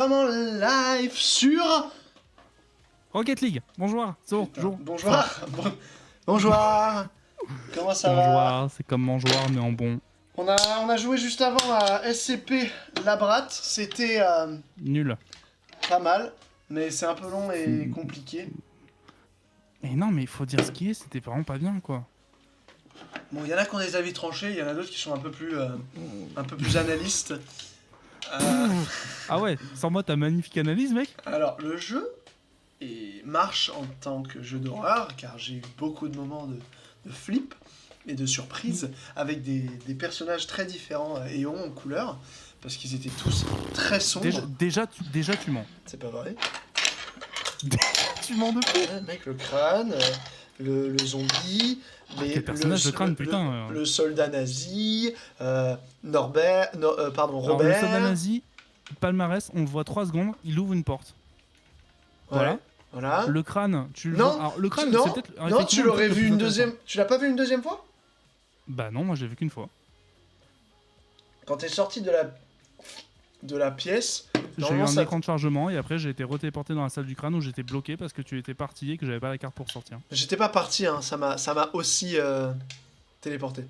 Vraiment live sur Rocket League, bonjour, Bonjour. Bonjour. Comment ça va? Bonjour, c'est comme mangeoire mais en bon. On a joué juste avant à SCP Labrat. C'était Nul. pas mal, mais c'est un peu long et compliqué. Mais non, mais il faut dire ce qui est, c'était vraiment pas bien quoi. Bon, il y en a qui ont des avis tranchés, il y en a d'autres qui sont un peu plus analystes. Ah ouais, sans moi ta magnifique analyse mec. Alors, le jeu marche en tant que jeu d'horreur, car j'ai eu beaucoup de moments de flip et de surprise, avec des personnages très différents et ronds en couleur, parce qu'ils étaient tous très sombres. Déjà tu mens. C'est pas vrai. Tu mens de fou. Ouais, mec, le crâne, le zombie, Quel personnage de crâne, putain. le soldat nazi, Robert. Alors, le soldat nazi, palmarès, on le voit 3 secondes, il ouvre une porte. Ouais, voilà. Le crâne, tu le Non, vois. Alors, le crâne, non, c'est peut-être. non, effectivement, tu l'aurais peut-être vu plus une intéressant. deuxième. Tu l'as pas vu une deuxième fois? Bah non, moi je l'ai vu qu'une fois. Quand t'es sorti de la pièce, J'ai eu normalement, un ça- écran de chargement et après j'ai été retéléporté dans la salle du crâne où j'étais bloqué parce que tu étais parti et que j'avais pas la carte pour sortir. J'étais pas parti, hein. Ça m'a aussi téléporté.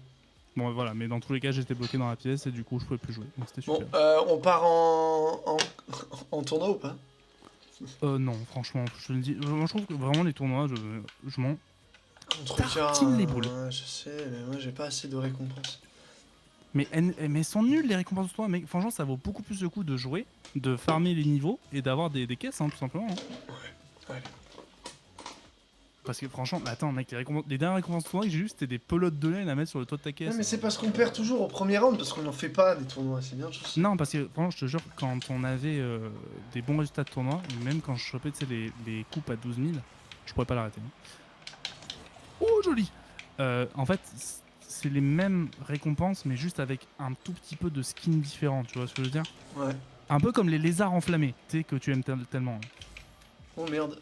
Bon voilà, mais dans tous les cas j'étais bloqué dans la pièce et du coup je pouvais plus jouer. Donc c'était Bon, super. on part en tournoi ou pas? Non, franchement, je te le dis. Moi je trouve que vraiment les tournois, je m'en. Contre Tartine les boules. Ouais, je sais, mais moi j'ai pas assez de récompenses. Mais elles sont nulles les récompenses de toi, mec. Franchement, ça vaut beaucoup plus le coup de jouer, de farmer les niveaux et d'avoir des caisses, hein, tout simplement. Hein. Ouais. Parce que franchement, attends, mec, les dernières récompenses de tournoi que j'ai eues, c'était des pelotes de laine à mettre sur le toit de ta caisse. Ouais, mais c'est parce qu'on perd toujours au premier round, parce qu'on n'en fait pas des tournois, c'est bien, je sais. Non, parce que franchement, je te jure, quand on avait des bons résultats de tournoi, même quand je chopais les coupes à 12 000, je pourrais pas l'arrêter. Oh, joli. En fait, c'est les mêmes récompenses, mais juste avec un tout petit peu de skin différent, tu vois ce que je veux dire? Ouais. Un peu comme les lézards enflammés, tu sais, que tu aimes tellement. Hein. Oh merde.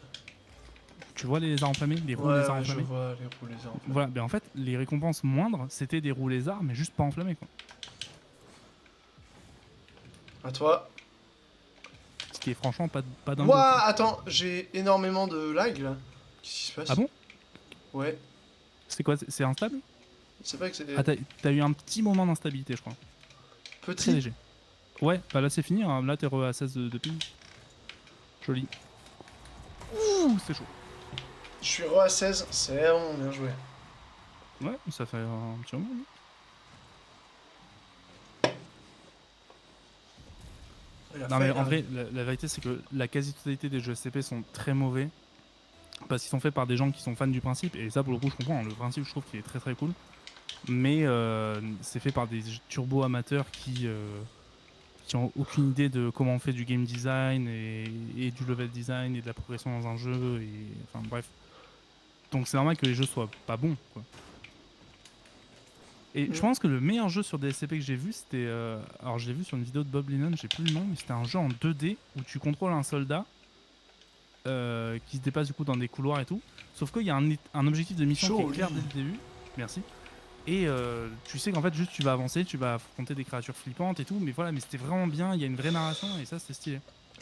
Tu vois les lézards enflammés? Les roues Ouais, lézards ouais, je enflammés? vois les roues lézards enflammés. Voilà, ben en fait, les récompenses moindres, c'était des roues lézards, mais juste pas enflammés, quoi. À toi. Ce qui est franchement pas dingue. Ouah, attends, j'ai énormément de lag là. Qu'est-ce qui se passe? Ah bon? Ouais. C'est quoi? C'est instable? C'est pas que c'est Ah, t'as eu un petit moment d'instabilité, je crois. Très petit. léger. Ouais, bah là c'est fini, hein. Là t'es re à 16 de ping. Joli. Ouh, c'est chaud. Je suis re à 16, c'est bon, bien joué. Ouais, ça fait un petit moment. hein. Non mais en vrai, la vérité c'est que la quasi-totalité des jeux SCP sont très mauvais. Parce qu'ils sont faits par des gens qui sont fans du principe. Et ça pour le coup je comprends, hein. Le principe je trouve qu'il est très très cool. Mais c'est fait par des turbo amateurs qui ont aucune idée de comment on fait du game design et du level design et de la progression dans un jeu. Et enfin bref. Donc c'est normal que les jeux soient pas bons, quoi. Et je pense que le meilleur jeu sur DSCP que j'ai vu, c'était... alors je l'ai vu sur une vidéo de Bob Lennon, j'ai plus le nom, mais c'était un jeu en 2D où tu contrôles un soldat qui se déplace du coup dans des couloirs et tout. Sauf qu'il y a un objectif de mission qui est clair dès le début. Merci. Et tu sais qu'en fait juste tu vas avancer, tu vas affronter des créatures flippantes et tout, mais voilà, mais c'était vraiment bien, il y a une vraie narration et ça c'était stylé.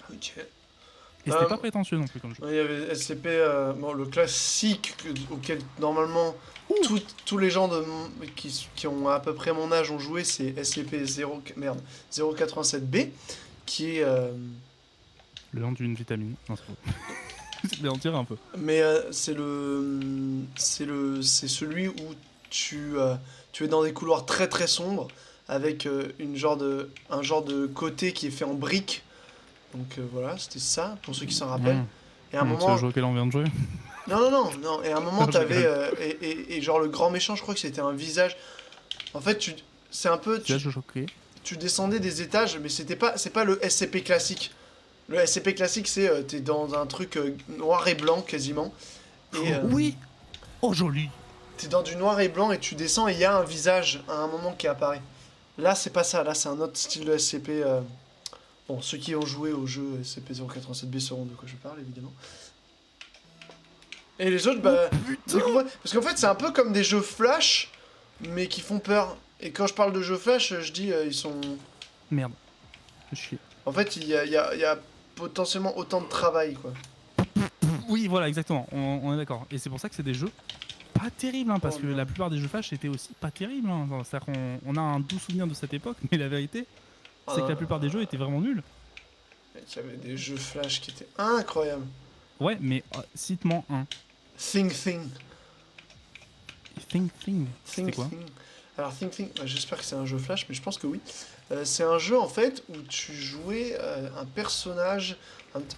Ok. Et c'était pas prétentieux non plus comme jeu. Il y avait SCP, bon, le classique auquel normalement tous les gens qui ont à peu près mon âge ont joué, c'est SCP-087B, qui est... Le nom d'une vitamine. Non, c'est faux. Mais on tire un peu. Mais c'est celui où tu es dans des couloirs très très sombres, avec un genre de côté qui est fait en briques. Donc voilà, c'était ça, pour ceux qui s'en rappellent. Et à un moment... C'est le jeu auquel on vient de jouer. Non. Et à un moment, t'avais... et genre, le grand méchant, je crois que c'était un visage... En fait, c'est un peu... Tu descendais des étages, mais c'est pas le SCP classique. Le SCP classique, c'est... t'es dans un truc noir et blanc, quasiment. Et, oui. Oh, joli. T'es dans du noir et blanc, et tu descends, et il y a un visage, à un moment, qui apparaît. Là, c'est pas ça. Là, c'est un autre style de SCP... Bon, ceux qui ont joué au jeu SCP-087B sauront de quoi je parle, évidemment. Et les autres, bah... découvrez... Parce qu'en fait, c'est un peu comme des jeux Flash, mais qui font peur. Et quand je parle de jeux Flash, je dis, ils sont... Merde. Je suis... En fait, il y a potentiellement autant de travail, quoi. Oui, voilà, exactement, on est d'accord. Et c'est pour ça que c'est des jeux pas terribles, hein, parce que la plupart des jeux Flash étaient aussi pas terribles. Hein. C'est-à-dire qu'on a un doux souvenir de cette époque, mais la vérité, c'est que la plupart des jeux étaient vraiment nuls. Il y avait des jeux Flash qui étaient incroyables. Ouais, mais cite-moi un. Think Thing. C'était quoi? Alors Think Thing, j'espère que c'est un jeu Flash, mais je pense que oui. C'est un jeu en fait où tu jouais un personnage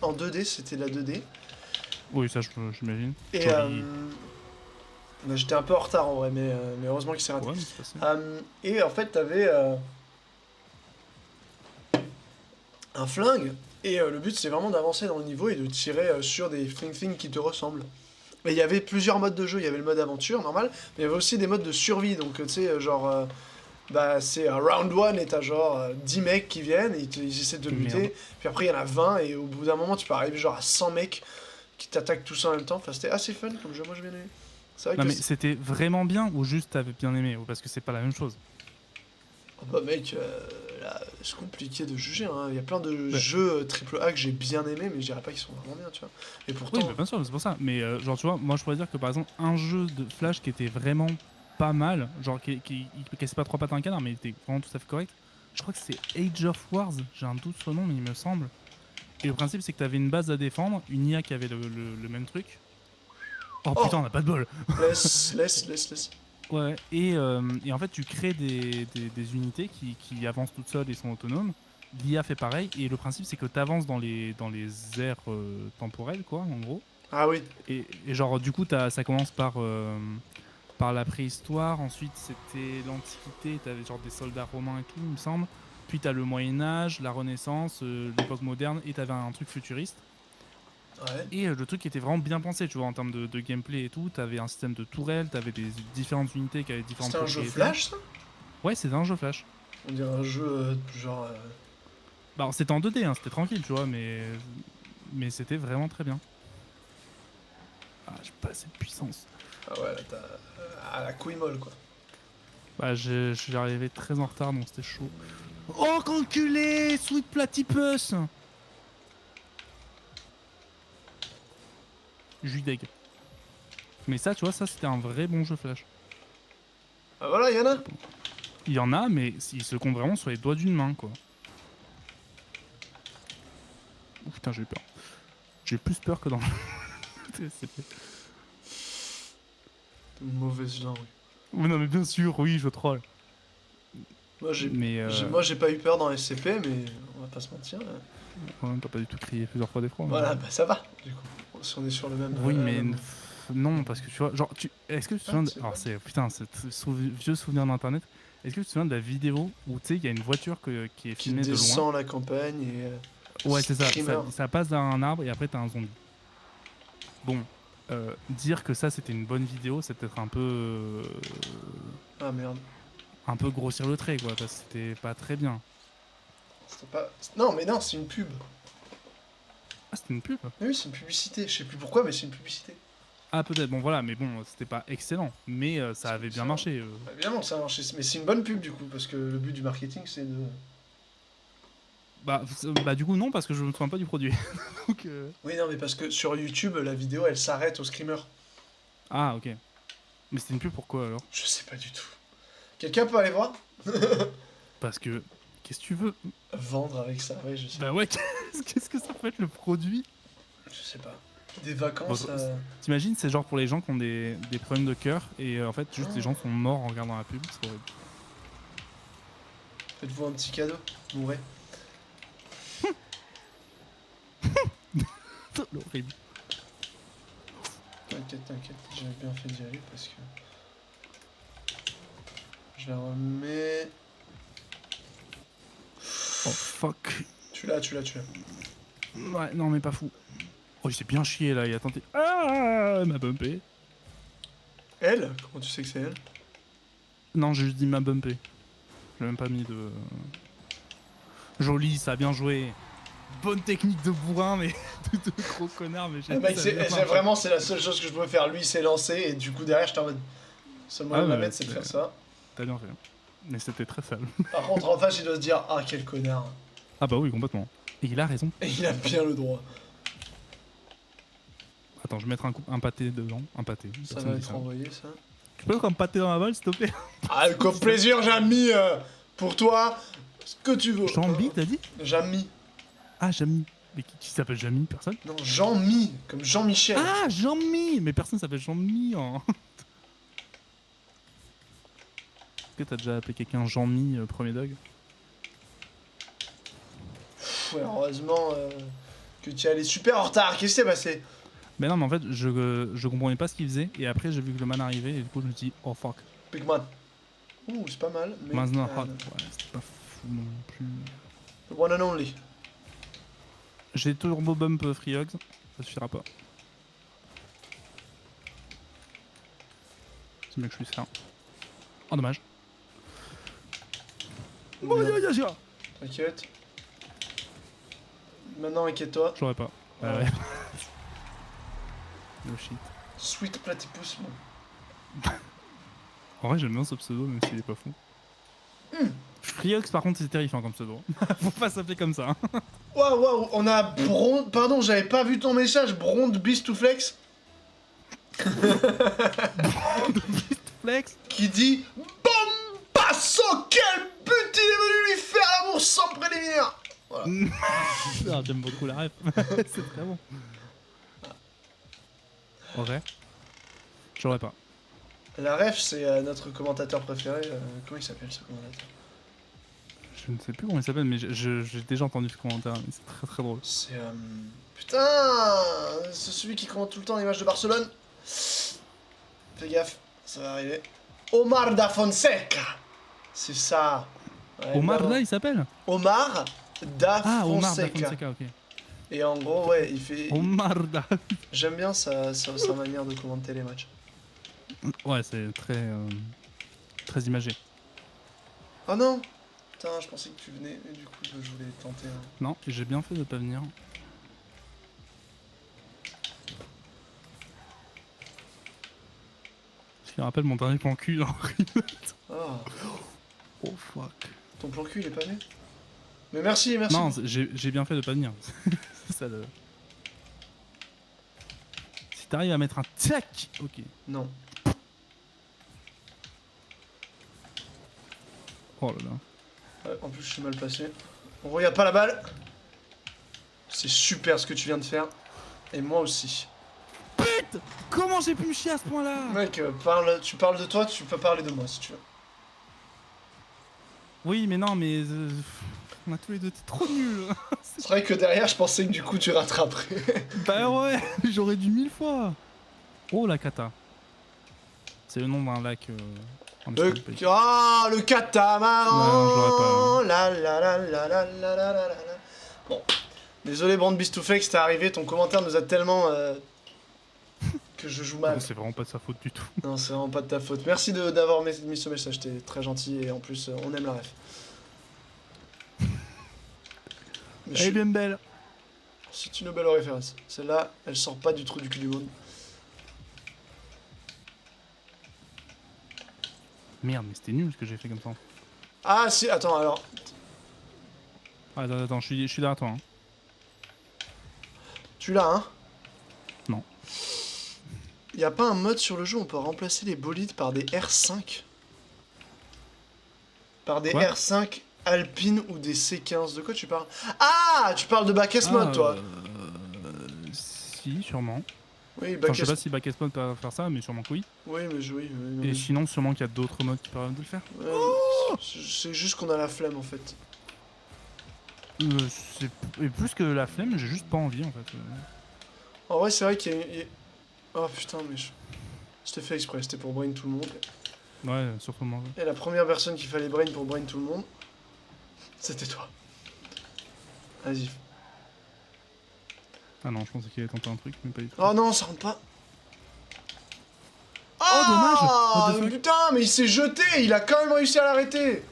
en 2D, c'était de la 2D. Oui, ça j'imagine. Et j'étais un peu en retard en vrai, mais heureusement qu'il s'est raté. Ouais, et en fait, t'avais un flingue, et le but c'est vraiment d'avancer dans le niveau et de tirer sur des Thing qui te ressemblent. Et il y avait plusieurs modes de jeu, il y avait le mode aventure normal, mais il y avait aussi des modes de survie, donc tu sais, genre, c'est round 1 et t'as genre 10 mecs qui viennent, et ils essaient de lutter, puis après il y en a 20, et au bout d'un moment tu peux arriver genre à 100 mecs qui t'attaquent tous en même temps, enfin c'était assez fun comme jeu, moi j'ai bien aimé. C'est vrai non que mais c'était vraiment bien ou juste t'avais bien aimé, parce que c'est pas la même chose. Oh bah mec, là, c'est compliqué de juger, hein. Il y a plein de jeux AAA que j'ai bien aimé, mais je dirais pas qu'ils sont vraiment bien, tu vois. Et pourtant... Oui, bah bien sûr, c'est pour ça. Mais genre, tu vois, moi je pourrais dire que par exemple, un jeu de Flash qui était vraiment pas mal, genre qui cassait pas trois pattes à un canard, mais il était vraiment tout à fait correct. Je crois que c'est Age of Wars, j'ai un doute sur le nom, mais il me semble. Et le principe, c'est que t'avais une base à défendre, une IA qui avait le même truc. Oh putain, on a pas de bol. Laisse. Ouais, et en fait, tu crées des unités qui avancent toutes seules et sont autonomes. L'IA fait pareil, et le principe, c'est que tu avances dans les aires temporelles, quoi, en gros. Ah oui. Et genre, du coup, ça commence par la préhistoire, ensuite c'était l'Antiquité, t'avais genre des soldats romains et tout, il me semble. Puis t'as le Moyen-Âge, la Renaissance, l'époque moderne, et t'avais un truc futuriste. Ouais. Et le truc était vraiment bien pensé, tu vois, en termes de gameplay et tout. T'avais un système de tourelles, t'avais des différentes unités qui avaient différentes propriétés. C'était un jeu Flash, ça? Ouais, c'était un jeu Flash. On dirait un jeu genre... Bah, c'était en 2D, hein, c'était tranquille, tu vois, mais c'était vraiment très bien. Ah, j'ai pas assez de puissance. Ah ouais, là, t'as... à la couille molle, quoi. Bah, je suis arrivé très en retard, donc c'était chaud. Oh, qu'enculé! Sweet Platypus! Judeg. Mais ça, tu vois, ça c'était un vrai bon jeu Flash. Ah voilà, il y en a. Il y en a, mais ils se comptent vraiment sur les doigts d'une main, quoi. Oh putain, j'ai eu peur. J'ai plus peur que dans Une mauvaise langue. Oui, non, mais bien sûr, oui, je troll. Moi, j'ai pas eu peur dans SCP, mais on va pas se mentir. Ouais, t'as pas du tout crié plusieurs fois d'effroi. Voilà, bah ça va, du coup. Si on est sur le même... Oui, mais non, parce que tu vois, genre, est-ce que tu te souviens alors c'est vieux souvenir d'internet. Est-ce que tu te souviens de la vidéo où tu sais il y a une voiture qui est filmée de loin, qui descend la campagne et ouais, c'est ça passe dans un arbre et après t'as un zombie. Bon, dire que ça c'était une bonne vidéo, c'est peut-être un peu ah merde, un peu grossir le trait, quoi, parce que c'était pas très bien. C'était pas... Non, mais non, c'est une pub. Ah, c'était une pub? Oui, c'est une publicité. Je sais plus pourquoi, mais c'est une publicité. Ah, peut-être, bon voilà, mais bon, c'était pas excellent, mais ça avait bien marché. Bah, évidemment, ça a marché, mais c'est une bonne pub du coup, parce que le but du marketing c'est de... Bah du coup non, parce que je me souviens pas du produit. Donc, oui, non, mais parce que sur YouTube, la vidéo elle s'arrête au screamer. Ah, ok. Mais c'était une pub pourquoi alors? Je sais pas du tout. Quelqu'un peut aller voir? Parce que, qu'est-ce que tu veux? Vendre avec ça, ouais, je sais. Bah ouais, qu'est-ce que ça peut être le produit? Je sais pas. Des vacances... Bon, t'imagines, c'est genre pour les gens qui ont des problèmes de cœur, et en fait, juste les gens sont morts en regardant la pub, c'est horrible. Faites-vous un petit cadeau, mourrez. Horrible. T'inquiète, j'avais bien fait d'y aller parce que... Je la remets... Oh fuck. Tu l'as. Ouais, non mais pas fou. Oh, j'ai bien chié là, il a tenté... Ah, elle m'a bumpé. Elle? Comment tu sais que c'est elle? Non, j'ai juste dit m'a bumpé. J'ai même pas mis de... Joli, ça a bien joué. Bonne technique de bourrin, mais de gros connard, mais j'ai... Vraiment, c'est la seule chose que je pouvais faire. Lui, il s'est lancé, et du coup, derrière, j'étais en mode... Seul moyen de la mettre, c'est de faire ça. T'as bien fait. Mais c'était très sale. Par contre, en face, il doit se dire, ah, quel connard. Ah bah oui, complètement. Et il a raison. Et il a bien le droit. Attends, je vais mettre un pâté dedans. Un pâté. Ça va être envoyé, ça. Tu peux mettre un pâté dans la balle, s'il te plaît? Ah, avec plaisir, Jamy, pour toi, ce que tu veux. Jean-Mi, t'as dit? Jamy. Ah, Jamy. Mais qui s'appelle Jamy? Personne? Non, Jean-Mi, comme Jean-Michel. Ah, Jean-Mi. Mais personne s'appelle Jean-Mi. Hein. Est-ce que t'as déjà appelé quelqu'un Jean-Mi, premier dog? Ouais, heureusement que tu es allé super en retard. Qu'est-ce qui s'est passé? Mais non, mais en fait, je comprenais pas ce qu'il faisait. Et après, j'ai vu que le man arrivait. Et du coup, je me suis dit, oh fuck. Big Man. Ouh, c'est pas mal. Mais Man's not hot. Ouais, c'était pas fou non plus. The one and only. J'ai turbo bump free hugs. Ça suffira pas. C'est mieux que je puisse faire. Oh, dommage. T'inquiète. Maintenant, inquiète-toi. J'aurais pas. Ouais. Ouais. No shit. Sweet Platypus, bon. En vrai, j'aime bien ce pseudo, même s'il est pas fou. Friox, par contre, c'est terrifiant comme pseudo. Faut pas s'appeler comme ça. Hein. Waouh, on a Bronde. Pardon, j'avais pas vu ton message. Bronde Beast to Flex. Flex. Qui dit Bombasso, quel but il est venu lui faire l'amour sans prévenir. Voilà. Ah, j'aime beaucoup la ref. C'est très bon. En vrai, j'aurais pas. La ref, c'est notre commentateur préféré. Comment il s'appelle ce commentateur? Je ne sais plus comment il s'appelle, mais j'ai déjà entendu ce commentaire. Mais c'est très très drôle. C'est. Putain, c'est celui qui commente tout le temps les matchs de Barcelone. Fais gaffe, ça va arriver. Omar da Fonseca. C'est ça. Ouais, Omar évidemment. là, il s'appelle? Omar da Ah, Omar Fonseca. da Fonseca, ok. Et en gros, ouais, il fait. Omar da. J'aime bien sa manière de commenter les matchs. Ouais, c'est très imagé. Oh non! Putain, je pensais que tu venais, mais du coup, je voulais tenter. Non, j'ai bien fait de pas venir. Ce qui rappelle mon dernier plan cul dans Remote. Oh, Oh fuck. ton plan cul, il est pas venu? Mais merci, merci. Non, j'ai bien fait de pas venir. C'est ça le. Si t'arrives à mettre un tac, ok. Non. Oh là là. Ouais, en plus, je suis mal placé. On regarde pas la balle. C'est super ce que tu viens de faire. Et moi aussi. Putain, comment j'ai pu me chier à ce point-là? Mec, tu parles de toi, tu peux parler de moi si tu veux. Oui, mais non, mais on a tous les deux été trop nuls. C'est vrai que derrière, je pensais que du coup, tu rattraperais. Bah ouais, j'aurais dû 1000 fois. Oh la cata. C'est le nom d'un lac en Espagne. Le catamaran. Ouais, j'aurais pas. La la la la la la la la la. Bon. Désolé, Brand Beast to Flex, t'es arrivé, ton commentaire nous a tellement. Que je joue mal. C'est vraiment pas de sa faute du tout. Non, c'est vraiment pas de ta faute. Merci d'avoir mis ce message, t'es très gentil et en plus, on aime la ref. Elle est bien belle. C'est une belle référence. Celle-là, elle sort pas du trou du cul du monde. Merde, mais c'était nul ce que j'ai fait comme ça. Ah si, attends alors. Ah, attends, je suis derrière toi. Hein. Tu l'as, hein? Non. Y a pas un mode sur le jeu où on peut remplacer les bolides par des R5? Par des Quoi? R5 Alpine ou des C15, de quoi tu parles? Ah, tu parles de Backes Mode, toi? Si, sûrement. Oui, Enfin, je sais Backes... pas si Backes Mode peut faire ça, mais sûrement que oui. Oui, mais oui. Et sinon, sûrement qu'il y a d'autres modes qui permettent de le faire. C'est juste qu'on a la flemme, en fait. Et plus que la flemme, j'ai juste pas envie, en fait. En vrai, c'est vrai qu'il y a... Oh putain, mais c'était fait exprès, c'était pour brain tout le monde. Ouais, surtout moi. Et la première personne qu'il fallait brain pour brain tout le monde, c'était toi. Vas-y. Ah non, je pensais qu'il allait tenter un truc, mais pas du tout. Oh non, ça rentre pas. Oh, dommage! What the Oh fuck? putain, mais il s'est jeté, il a quand même réussi à l'arrêter.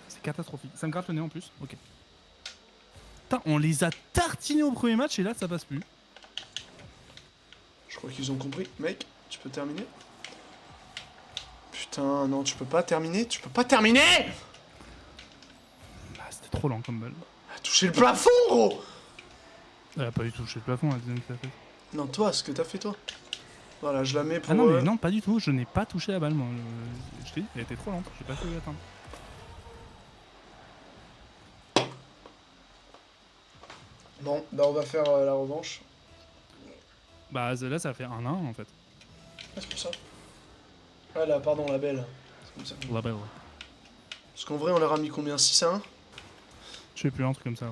C'est catastrophique. Ça me gratte le nez en plus. Ok. Putain, on les a tartinés au premier match et là ça passe plus. Je crois qu'ils ont compris. Mec, tu peux terminer? Putain, non, tu peux pas terminer. Tu peux pas terminer. Bah, c'était trop lent comme balle. Elle a touché le plafond, gros. Elle a pas du tout touché le plafond, la deuxième que t'as fait. Non, toi, ce que t'as fait, toi. Voilà, je la mets pour... Ah non, mais non, pas du tout. Je n'ai pas touché la balle, moi. Je t'ai dit, elle était trop lente. J'ai pas pu l'atteindre. Bon, bah on va faire la revanche. Bah là, ça fait 1-1 en fait. Ah, c'est pour ça. Ah là, pardon, la belle. C'est comme ça. La belle, ouais. Parce qu'en vrai, on leur a mis combien? 6-1. Je sais plus, un truc comme ça, ouais.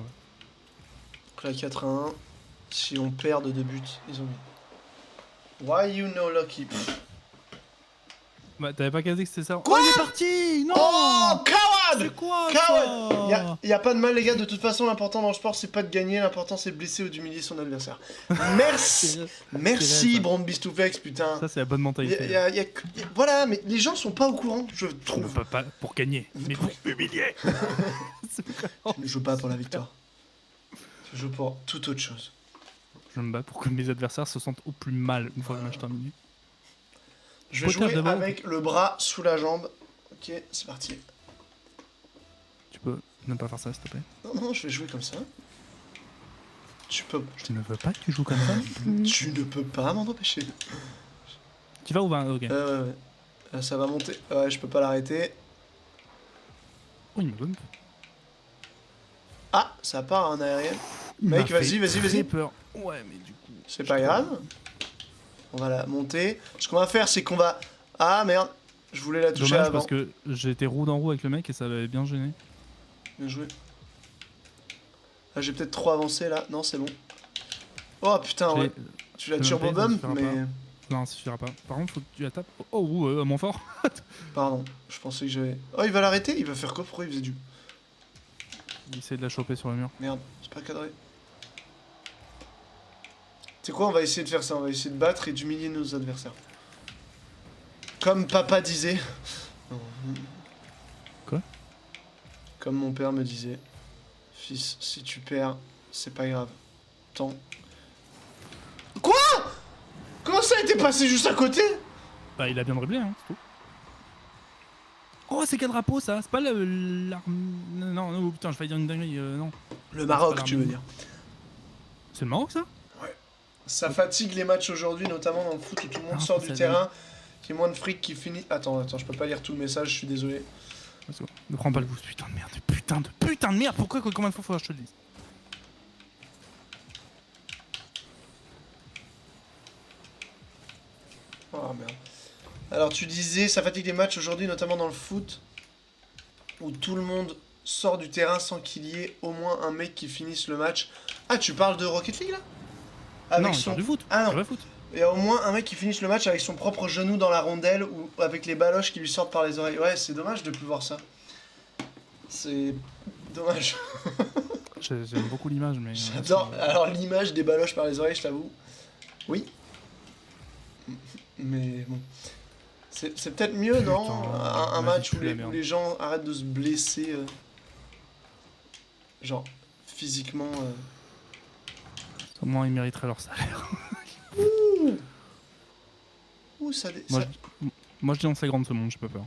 Donc là, 4-1. Si on perd de 2 buts, ils ont mis. Why you know lucky? Bah, t'avais pas casé que c'était ça? Quoi? Oh, il est parti! Non! Oh, coward! C'est quoi Coward! ça? Y a pas de mal, les gars. De toute façon, l'important dans le sport, c'est pas de gagner. L'important, c'est de blesser ou d'humilier son adversaire. Merci! Merci, Brand Bistouflex, putain. Ça, c'est la bonne mentalité. Voilà, mais les gens sont pas au courant, je On trouve. peut pas pour gagner, mais pour humilier. Je ne joue pas pour la victoire. Je joue pour toute autre chose. Je me bats pour que mes adversaires se sentent au plus mal une fois le match terminé. Je vais jouer avec le bras sous la jambe. Ok, c'est parti. Tu peux ne pas faire ça, s'il te plaît? Non, non, je vais jouer comme ça. Tu peux... Je ne veux pas que tu joues comme ça. Tu ne peux pas m'en empêcher. Tu vas ou va? Ok. Ouais. Ça va monter. Ouais, je peux pas l'arrêter. Oh, il me donne. Ah, ça part en aérien. Mec, vas-y. J'ai peur. Ouais, mais du coup. C'est pas grave. On va la monter. Ce qu'on va faire, c'est qu'on va... Ah, merde. Je voulais la toucher dommage avant. parce que j'ai été roue dans roue avec le mec et ça l'avait bien gêné. Bien joué. Ah, j'ai peut-être trop avancé là. Non, c'est bon. Oh putain, ouais. Tu la turbo bump, mais... Non, ça suffira pas. Par contre, faut que tu la tapes. Oh, moins fort. Pardon, je pensais que j'avais... Oh, il va l'arrêter? Il va faire quoi? Pourquoi il faisait du... Il essaie de la choper sur le mur. Merde, c'est pas cadré. Tu sais quoi, on va essayer de faire ça. On va essayer de battre et d'humilier nos adversaires. Comme papa disait. Quoi? Comme mon père me disait. Fils, si tu perds, c'est pas grave. Tant. Quoi? Comment ça a été passé juste à côté? Bah, il a bien dribblé, hein, c'est tout. Oh, c'est quel drapeau ça? C'est pas l'arme. Non, putain, je vais dire une dinguerie, non. Le Maroc, tu veux dire. C'est le Maroc ça? Ouais. Ça fatigue les matchs aujourd'hui, notamment dans le foot où tout le monde sort du terrain, qui est moins de fric, qui finit. Attends, je peux pas lire tout le message, je suis désolé. Ne prends pas le boost, putain de merde, putain de merde, pourquoi, combien de fois faut que je te le dise? Oh merde. Alors tu disais, ça fatigue les matchs aujourd'hui, notamment dans le foot, où tout le monde sort du terrain sans qu'il y ait au moins un mec qui finisse le match. Ah, tu parles de Rocket League là? Avec non, son... du foot. Ah non. Le foot. Il y a au moins un mec qui finisse le match avec son propre genou dans la rondelle ou avec les baloches qui lui sortent par les oreilles. Ouais, c'est dommage de plus voir ça. C'est dommage. J'aime beaucoup l'image, mais... J'adore. Alors l'image des baloches par les oreilles, je t'avoue. Oui. Mais bon. C'est peut-être mieux, putain, non? Un match où les gens arrêtent de se blesser. Genre, physiquement. Au moins, ils mériteraient leur salaire. Ouh, ça... Moi, je dis on s'agrande ce monde, j'ai pas peur.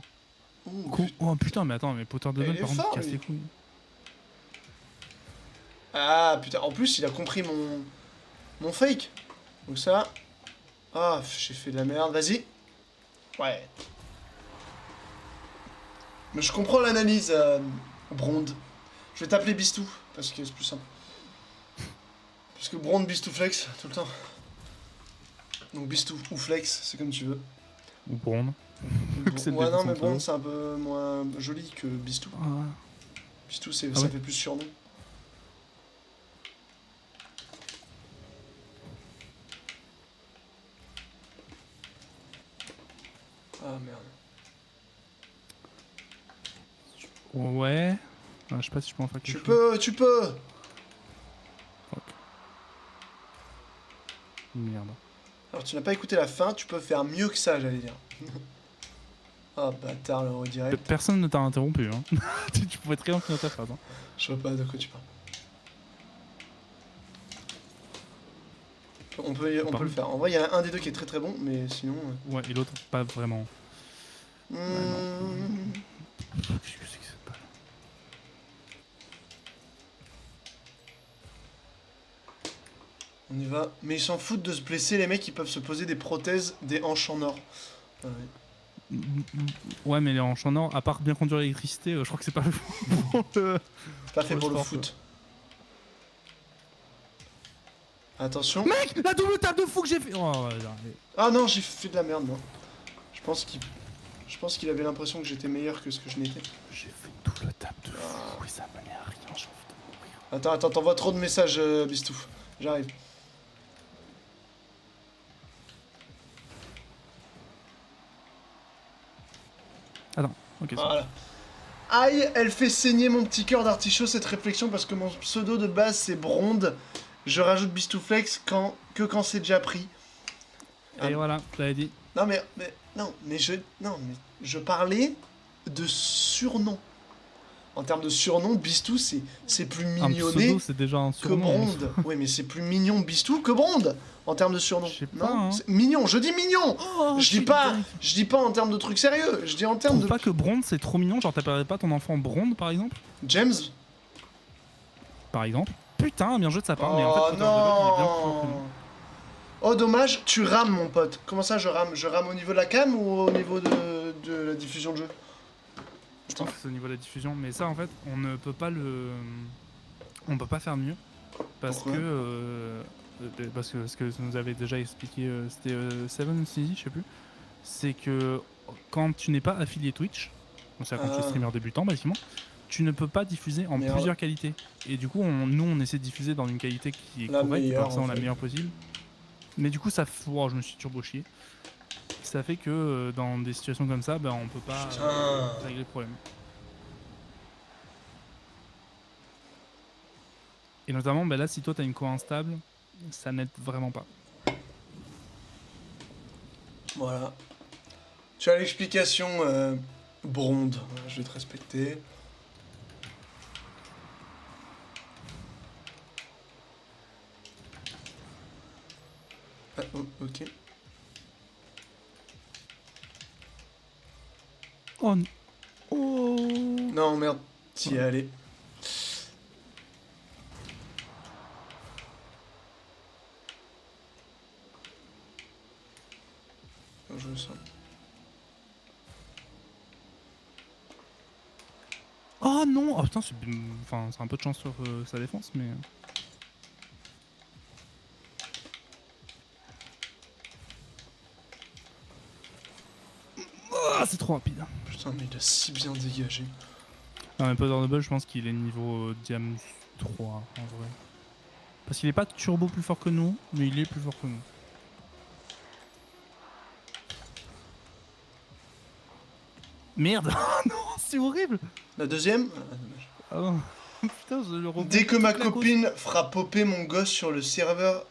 Oh putain, mais attends, mais Potter de Val, par contre, casse les couilles. Ah putain, en plus, il a compris mon fake. Donc ça... Ah, j'ai fait de la merde, vas-y. Ouais. Mais je comprends l'analyse, Brond. Je vais t'appeler Bistou, parce que c'est plus simple. Parce que Brond, Bistou, Flex, tout le temps. Donc Bistou ou Flex, c'est comme tu veux. Ou Brond. Ouais, non, mais Brond, c'est un peu moins joli que Bistou. Ah. Bistou, ça fait plus surnom. Ah merde. Ouais. Ah, je sais pas si je peux en faire quelque chose. Tu peux. Fuck. Merde. Alors tu n'as pas écouté la fin, tu peux faire mieux que ça, j'allais dire. Ah bâtard, le redirect. Personne ne t'a interrompu, hein. Tu pouvais très bien finir ta phrase, hein. Je vois pas de quoi tu parles. On peut le faire. En vrai, il y en a un des deux qui est très très bon, mais sinon... Ouais, et l'autre, pas vraiment. Qu'est-ce que c'est que cette balle? On y va. Mais ils s'en foutent de se blesser, les mecs, ils peuvent se poser des prothèses, des hanches en or. Ouais, mais les hanches en or, à part bien conduire l'électricité, je crois que c'est pas pas fait pour le foot. Attention. Mec, la double tape de fou que j'ai fait. Oh, ah non, j'ai fait de la merde, moi. Je pense qu'il avait l'impression que j'étais meilleur que ce que je n'étais. J'ai fait une double tape de fou et ça menait à rien, j'ai envie de mourir. Attends, t'envoies trop de messages, Bistouf. J'arrive. Attends, ok. Voilà. Aïe, elle fait saigner mon petit cœur d'artichaut cette réflexion parce que mon pseudo de base c'est Bronde. Je rajoute Bistouflex que quand c'est déjà pris. Et voilà, je l'avais dit. Non mais je parlais de surnom. En termes de surnom, Bistou c'est plus mignonné pseudo, c'est déjà un surnom, que Bronde. Oui mais c'est plus mignon Bistou que Bronde en termes de surnom. Je sais pas. Hein. Mignon, je dis mignon. Oh, je dis pas en termes de trucs sérieux. Je dis en termes de. Pas que Bronde c'est trop mignon. Genre t'appellerais pas ton enfant Bronde par exemple? James. Par exemple. Putain, bien joué de sa part. Oh mais en fait, non. Oh dommage, tu rames mon pote. Comment ça je rame? Je rame au niveau de la cam ou au niveau de la diffusion de jeu? Je pense que c'est au niveau de la diffusion, mais ça en fait, on ne peut pas le... On peut pas faire mieux. Parce que ce que nous avait déjà expliqué, c'était Seven City, je sais plus. C'est que quand tu n'es pas affilié Twitch, c'est-à-dire quand tu es streamer débutant basiquement, tu ne peux pas diffuser en plusieurs qualités. Et du coup, nous on essaie de diffuser dans une qualité qui est correcte, comme ça on la meilleure possible. Mais du coup, ça fait... Oh, je me suis turbo chié. Ça fait que dans des situations comme ça, on peut pas régler le problème. Et notamment, là, si toi t'as une co instable, ça n'aide vraiment pas. Voilà. Tu as l'explication, Bronde. Je vais te respecter. Ah, ok. Oh non, merde. T'y es allé. Je le sens. Oh non. Oh putain, c'est un peu de chance sur sa défense, mais... Oh, c'est trop rapide. Putain, mais il a si bien dégagé. Non, mais Powder Double, je pense qu'il est niveau Diam 3 en vrai. Parce qu'il est pas turbo plus fort que nous, mais il est plus fort que nous. Merde. Non, c'est horrible. La deuxième? Ah non. Putain, je le revois. Dès que ma copine fera popper mon gosse sur le serveur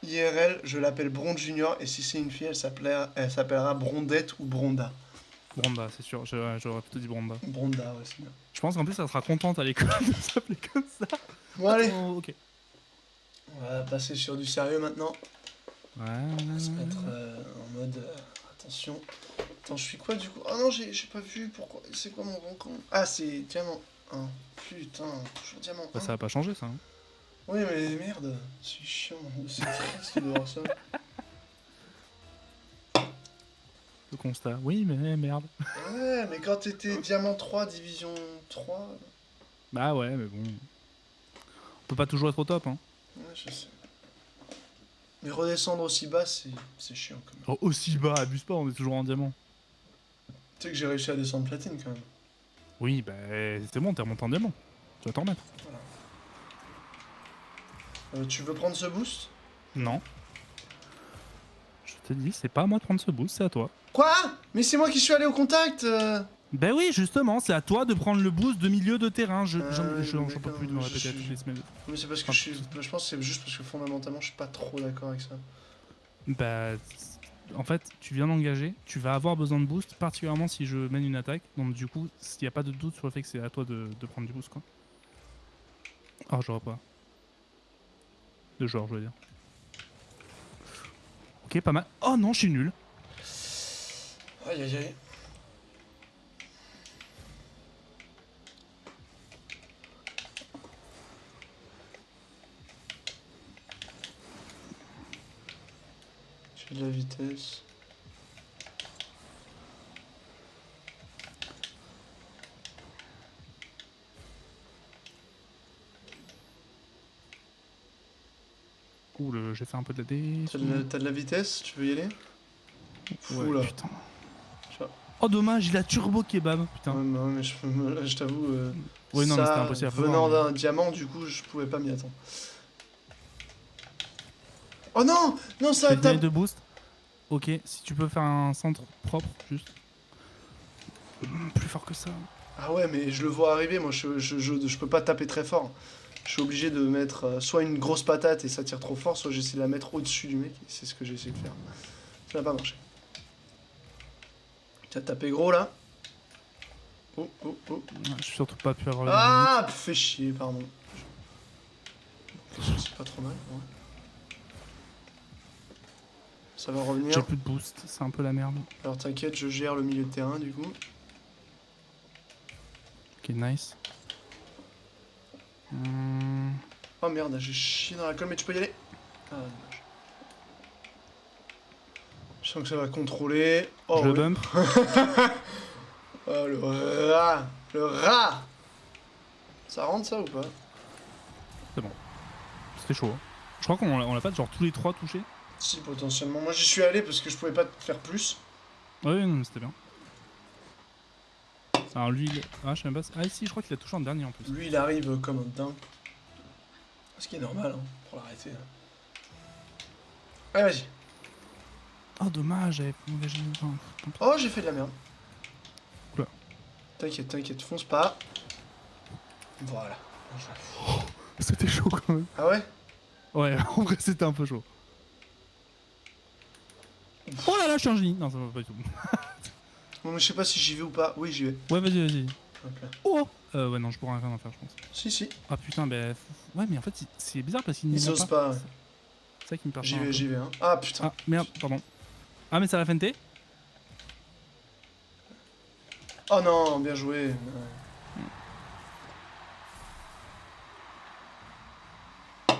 IRL, je l'appelle Bronde Junior, et si c'est une fille, elle s'appellera Brondette ou Bronda. Bronda, c'est sûr, j'aurais plutôt dit Bronda. Bronda, ouais, c'est bien. Je pense qu'en plus, elle sera contente à l'école de s'appeler comme ça. Bon, allez. Ok. On va passer sur du sérieux maintenant. Ouais. On va se mettre en mode... attention. Attends, je suis quoi du coup? Oh non, j'ai pas vu, pourquoi? C'est quoi mon rang? Ah, c'est diamant 1. Putain, toujours diamant 1. Ça va pas changer ça. Hein. Oui, mais merde, c'est chiant, c'est triste de voir ça. Le constat, oui, mais merde. Ouais, mais quand t'étais diamant 3, division 3... Bah ouais, mais bon... On peut pas toujours être au top, hein. Ouais, je sais. Mais redescendre aussi bas, c'est chiant quand même. Oh, aussi bas, abuse pas, on est toujours en diamant. Tu sais que j'ai réussi à descendre platine quand même. Oui, bah c'est bon, t'es remonté en diamant. Tu vas t'en remettre. Voilà. Tu veux prendre ce boost? Non. Je te dis, c'est pas à moi de prendre ce boost, c'est à toi. Quoi? Mais c'est moi qui suis allé au contact Ben oui, justement, c'est à toi de prendre le boost de milieu de terrain. J'en peux plus de me répéter toutes les semaines. Mais c'est parce que je pense que c'est juste parce que fondamentalement je suis pas trop d'accord avec ça. Bah, en fait, tu viens d'engager, tu vas avoir besoin de boost, particulièrement si je mène une attaque. Donc du coup, il n'y a pas de doute sur le fait que c'est à toi de prendre du boost, quoi. Oh, j'aurais pas. De joueurs, je veux dire. Ok, pas mal. Oh non, je suis nul. Aïe aïe aïe. de la vitesse. Ouh, j'ai fait un peu de la dé. T'as de la vitesse, tu veux y aller? Ouais, Oula. putain. Oh dommage, il a turbo kebab, putain. Ouais, mais je t'avoue, oui, non, mais c'était ça, impossible à venant prévoir, d'un diamant, du coup, je pouvais pas m'y attendre. Oh non! Non, ça tape tape! de boost. Ok, si tu peux faire un centre propre, juste. Plus fort que ça. Ah ouais, mais je le vois arriver, moi, je peux pas taper très fort. Je suis obligé de mettre soit une grosse patate et ça tire trop fort, soit j'essaie de la mettre au-dessus du mec, et c'est ce que j'ai essayé de faire. Ça n'a pas marché. Tu as tapé gros, là? Oh. Je suis surtout pas pu avoir Ah, fais chier, pardon. C'est pas trop mal, ouais. Ça va revenir. J'ai plus de boost, c'est un peu la merde. Alors t'inquiète, je gère le milieu de terrain, du coup. Ok, nice. Oh merde, j'ai chié dans la colle, mais tu peux y aller. Ah, dommage. Je sens que ça va contrôler. Oh, je le bump. Oh, le rat. Le rat. Ça rentre ça ou pas? C'est bon. C'était chaud. Hein. Je crois qu'on l'a pas genre tous les trois touchés. Si, potentiellement. Moi j'y suis allé parce que je pouvais pas faire plus. Ouais, non, mais c'était bien. Alors lui, ah, je sais même pas. Ah, si, je crois qu'il a touché en dernier en plus. Lui il arrive comme un dingue. Ce qui est normal, hein, pour l'arrêter. Allez, vas-y. Oh, dommage, j'avais engagé. Enfin, Oh, j'ai fait de la merde. Oula. T'inquiète, fonce pas. Voilà. Oh, c'était chaud quand même. Ah ouais? Ouais, en vrai, c'était un peu chaud. Oh là là, je suis un génie. Non, ça va pas du tout. Bon, mais je sais pas si j'y vais ou pas. Oui, j'y vais. Ouais, vas-y. Ok. Oh ouais, non, je pourrais rien en faire, je pense. Si. Ah putain, bah. Ouais, mais en fait, c'est bizarre parce qu'il n'y Ils va osent pas. Ouais. C'est ça qui me perd. J'y vais, hein. Ah putain. Ah, merde, pardon. Ah, mais ça l'a feinté. Oh non, bien joué. Ouais.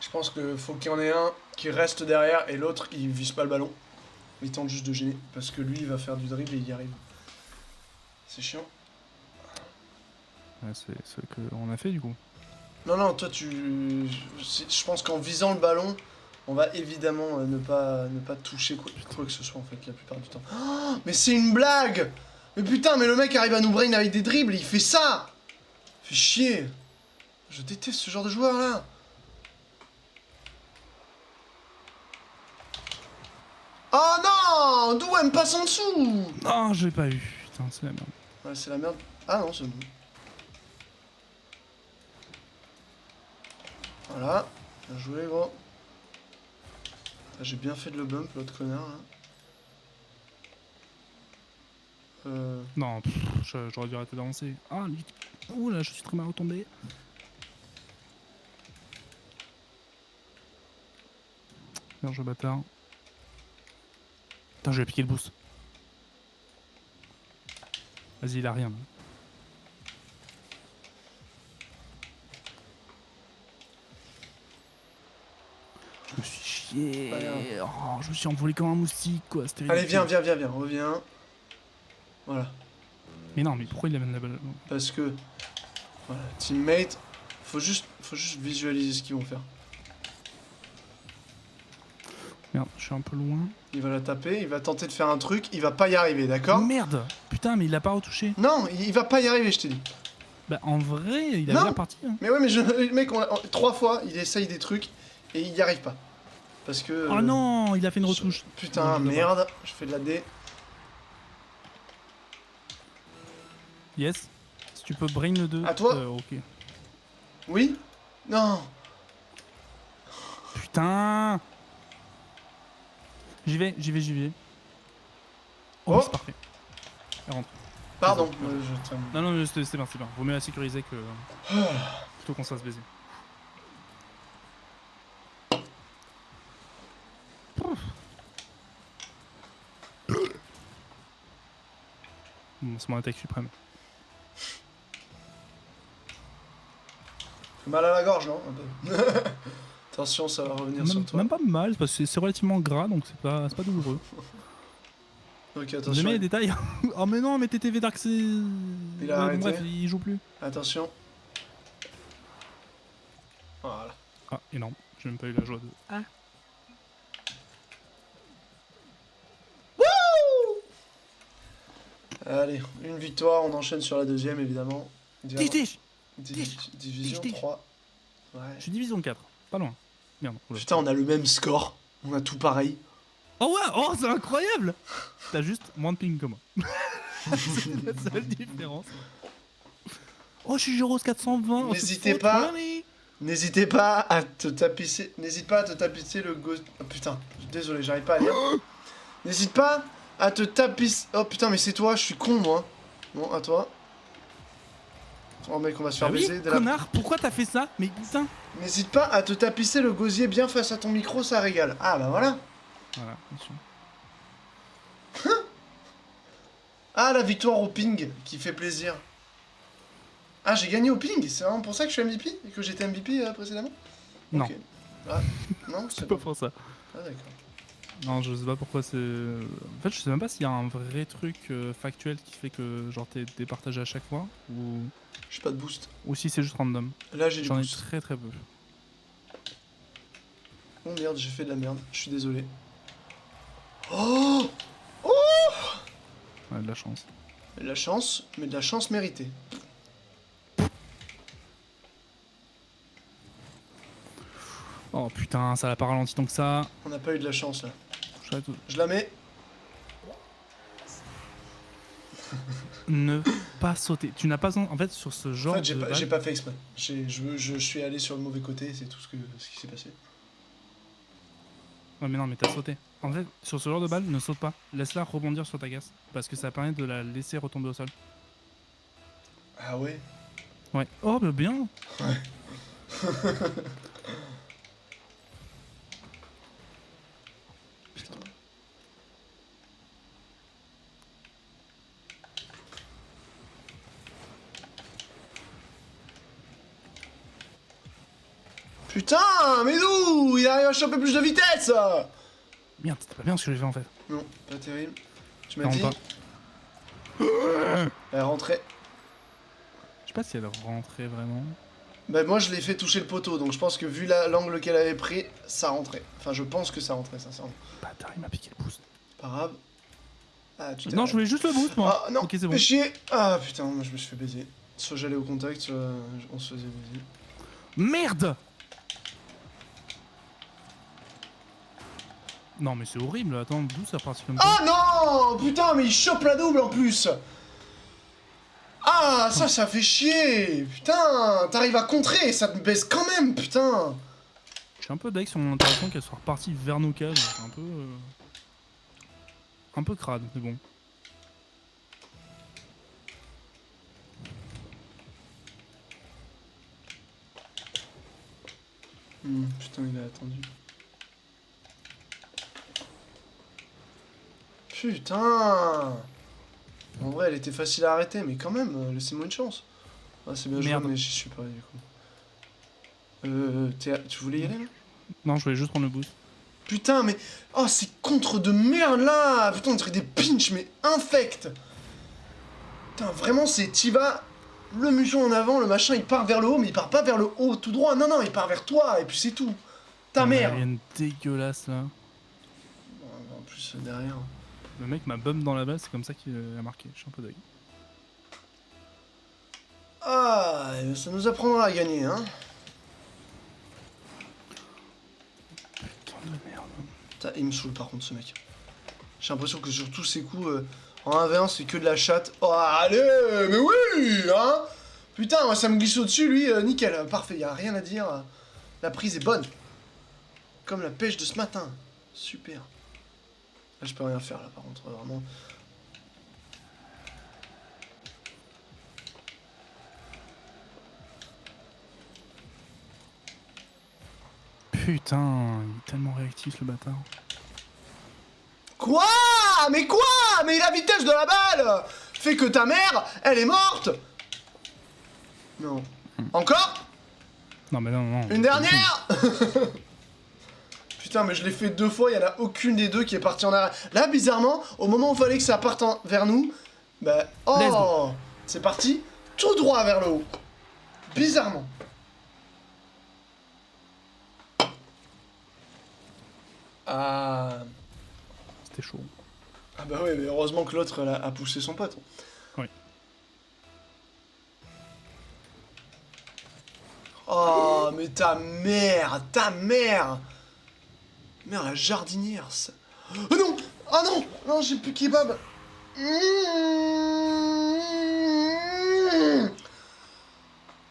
Je pense qu'il faut qu'il y en ait un qui reste derrière et l'autre il vise pas le ballon. Il tente juste de gêner parce que lui il va faire du dribble et il y arrive. C'est chiant. Ouais, c'est ce qu'on a fait du coup. Non, toi tu. Je pense qu'en visant le ballon, on va évidemment ne pas toucher quoi que ce soit en fait la plupart du temps. Oh, mais c'est une blague! Mais putain, mais le mec arrive à nous brain avec des dribbles, il fait ça! Fait chier! Je déteste ce genre de joueur là! Oh non! D'où elle me passe en dessous? Non, je l'ai pas eu. Putain, c'est la merde. Ouais, c'est la merde. Ah non, c'est bon. Voilà. Bien joué, gros. J'ai bien fait de le bump, l'autre connard, là. Non, j'aurais dû arrêter d'avancer. Ah, lui. Ouh là, je suis très mal retombé. Bien joué, bâtard. Putain, je vais piquer le boost. Vas-y, il a rien. Je me suis chié. Oh, je me suis envolé comme un moustique, quoi. Allez, viens, reviens. Voilà. Mais non, mais pourquoi il amène la balle? Parce que, voilà, teammate, faut juste visualiser ce qu'ils vont faire. Merde, je suis un peu loin. Il va la taper, il va tenter de faire un truc, il va pas y arriver, d'accord? Merde! Putain, mais il l'a pas retouché. Non, il va pas y arriver, je t'ai dit. Bah, en vrai, il a l'air parti. Hein. Mais ouais, mais le mec, 3 fois, il essaye des trucs et il y arrive pas. Parce que. Oh non, il a fait une retouche. Putain, merde, je fais de la D. Yes. Si tu peux brain le 2. À toi ok. Oui? Non. Putain. J'y vais. Oh. C'est parfait. Elle rentre. Pardon. Non, c'est bien. Vaut mieux la sécuriser que... plutôt qu'on se fasse baiser. Bon, c'est mon attaque suprême. Mal à la gorge, non? Un peu. Attention, ça va revenir sur toi. Même pas mal, parce que c'est relativement gras, donc c'est pas douloureux. Ok, attention. Vous aimez les détails? Oh mais non, mais TTV Dark c'est... Il a arrêté. Bref, il joue plus. Attention. Voilà. Ah, énorme. J'ai même pas eu la joie de... Ah. Wouh! Allez, une victoire, on enchaîne sur la deuxième, évidemment. Division 3. Ouais. Je suis division 4, pas loin. Merde. Putain, on a le même score. On a tout pareil. Oh ouais, oh c'est incroyable. T'as juste moins de ping que moi. C'est la seule différence. Oh, je suis Gyros 420. N'hésitez pas à te tapisser. N'hésite pas à te tapisser le ghost. Oh putain, désolé, j'arrive pas à lire. N'hésite pas à te tapisser. Oh putain, mais c'est toi, je suis con moi. Bon, à toi. Oh mec, on va se faire baiser. Connard, pourquoi t'as fait ça? Mais putain. N'hésite pas à te tapisser le gosier bien face à ton micro, ça régale. Ah bah voilà. Voilà, bien sûr. Ah, la victoire au ping qui fait plaisir. Ah, j'ai gagné au ping, c'est vraiment pour ça que je suis MVP et que j'étais MVP précédemment? Non. Okay. Ah, non, c'est pas pour ça. Ah, d'accord. Non, je sais pas pourquoi c'est... En fait, je sais même pas s'il y a un vrai truc factuel qui fait que genre t'es départagé à chaque fois, ou... J'ai pas de boost. Ou si c'est juste random. Là, j'ai du boost. J'en ai très très peu. Oh merde, j'ai fait de la merde, je suis désolé. Oh! Oh! Ouais, de la chance. De la chance, mais de la chance méritée. Oh putain, ça l'a pas ralenti tant que ça. On n'a pas eu de la chance là. Je la mets. Ne pas sauter. Tu n'as pas... En fait, sur ce genre en fait, j'ai pas fait exprès. Je suis allé sur le mauvais côté, c'est tout ce qui s'est passé. Ouais, mais non, mais t'as sauté. En fait, sur ce genre de balle, ne saute pas. Laisse-la rebondir sur ta casse. Parce que ça permet de la laisser retomber au sol. Ah ouais? Ouais. Oh, bah bien. Ouais. Putain. Putain, mais d'où? Il arrive à choper plus de vitesse! Merde, c'était pas bien ce que j'ai fait en fait. Non, pas terrible. Tu m'as dit... pas. Elle est rentrée. Je sais pas si elle rentrait vraiment. Bah moi je l'ai fait toucher le poteau, donc je pense que vu l'angle qu'elle avait pris, ça rentrait. Enfin je pense que ça rentrait, sincèrement. Bâtard, il m'a piqué le boost. Pas grave. Ah, non, je voulais juste le boost moi. Ah non, ok, c'est bon. Fais chier. Ah putain, moi je me suis fait baiser. Soit j'allais au contact, soit on se faisait baiser. Merde! Non mais c'est horrible, attends, d'où ça part comme ça? Ah non! Putain, mais il chope la double en plus! Ah, ça fait chier! Putain, t'arrives à contrer, ça me baisse quand même, putain! Je suis un peu deg sur mon interaction qu'elle soit repartie vers nos cages, c'est un peu... un peu crade, mais bon. Putain, il a attendu. Putain! En vrai, elle était facile à arrêter, mais quand même, laissez-moi une chance. Ah, c'est bien joué, mais j'y suis pas, du coup. Tu voulais y aller, là? Non, je voulais juste prendre le boost. Putain, mais... Oh, ces contres de merde, là! Putain, on dirait des pinch, mais infect! Putain, vraiment, c'est... T'y vas... Le museau en avant, le machin, il part vers le haut, mais il part pas vers le haut tout droit. Non, non, il part vers toi, et puis c'est tout. Ta mère! Il y a une dégueulasse, là. En plus, derrière... Le mec m'a bump dans la base, c'est comme ça qu'il a marqué. Je suis un peu deg. Ah, ça nous apprendra à gagner, hein. Putain de merde. Putain, il me saoule par contre ce mec. J'ai l'impression que sur tous ces coups, en 1v1, c'est que de la chatte. Oh, allez, mais oui, hein. Putain, moi ça me glisse au-dessus, lui, nickel, parfait, y a rien à dire. La prise est bonne. Comme la pêche de ce matin. Super. Là, je peux rien faire, là, par contre, vraiment. Putain, il est tellement réactif, le bâtard. Quoi? Mais quoi? Mais la vitesse de la balle fait que ta mère, elle est morte. Non. Encore? Non, mais non, non. Une dernière? putain, mais je l'ai fait 2 fois, il y en a aucune des deux qui est partie en arrière. Là, bizarrement, au moment où il fallait que ça parte vers nous, bah... Oh, c'est parti, tout droit vers le haut. Bizarrement. Ah... C'était chaud. Ah bah ouais, mais heureusement que l'autre a poussé son pote. Oui. Oh, mais ta mère. Merde, la jardinière, ça... Oh non. Oh non. Non, j'ai plus kebab.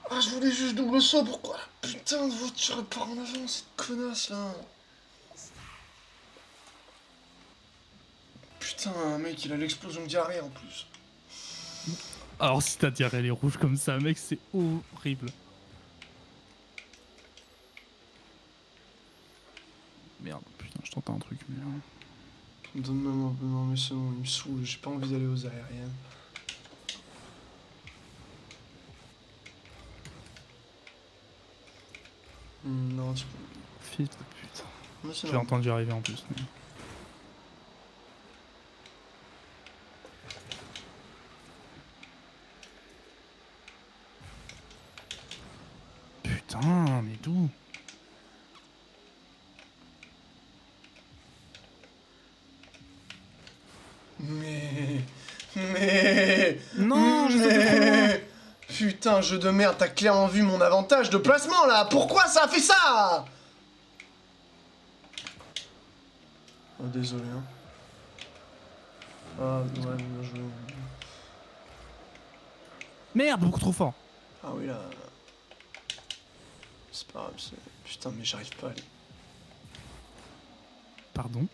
Ah, je voulais juste double saut, pourquoi la putain de voiture elle part en avant, cette connasse là. Putain, mec, il a l'explosion de diarrhée en plus. Alors si ta diarrhée elle est rouge comme ça, mec, c'est horrible. Merde, putain, je t'entends un truc, mais... Donne-moi un peu, non mais c'est bon, il me saoule, j'ai pas envie d'aller aux aériennes. Non, tu peux... Fils de pute. J'ai entendu arriver en plus. Mais... Putain, mais d'où? Non, je sais trop loin. Putain, jeu de merde, t'as clairement vu mon avantage de placement là. Pourquoi ça a fait ça? Oh, désolé, hein. Ah, ouais, bien joué. Merde, beaucoup trop fort. Ah oui, là... C'est pas grave, c'est... Putain, mais j'arrive pas à aller... Pardon?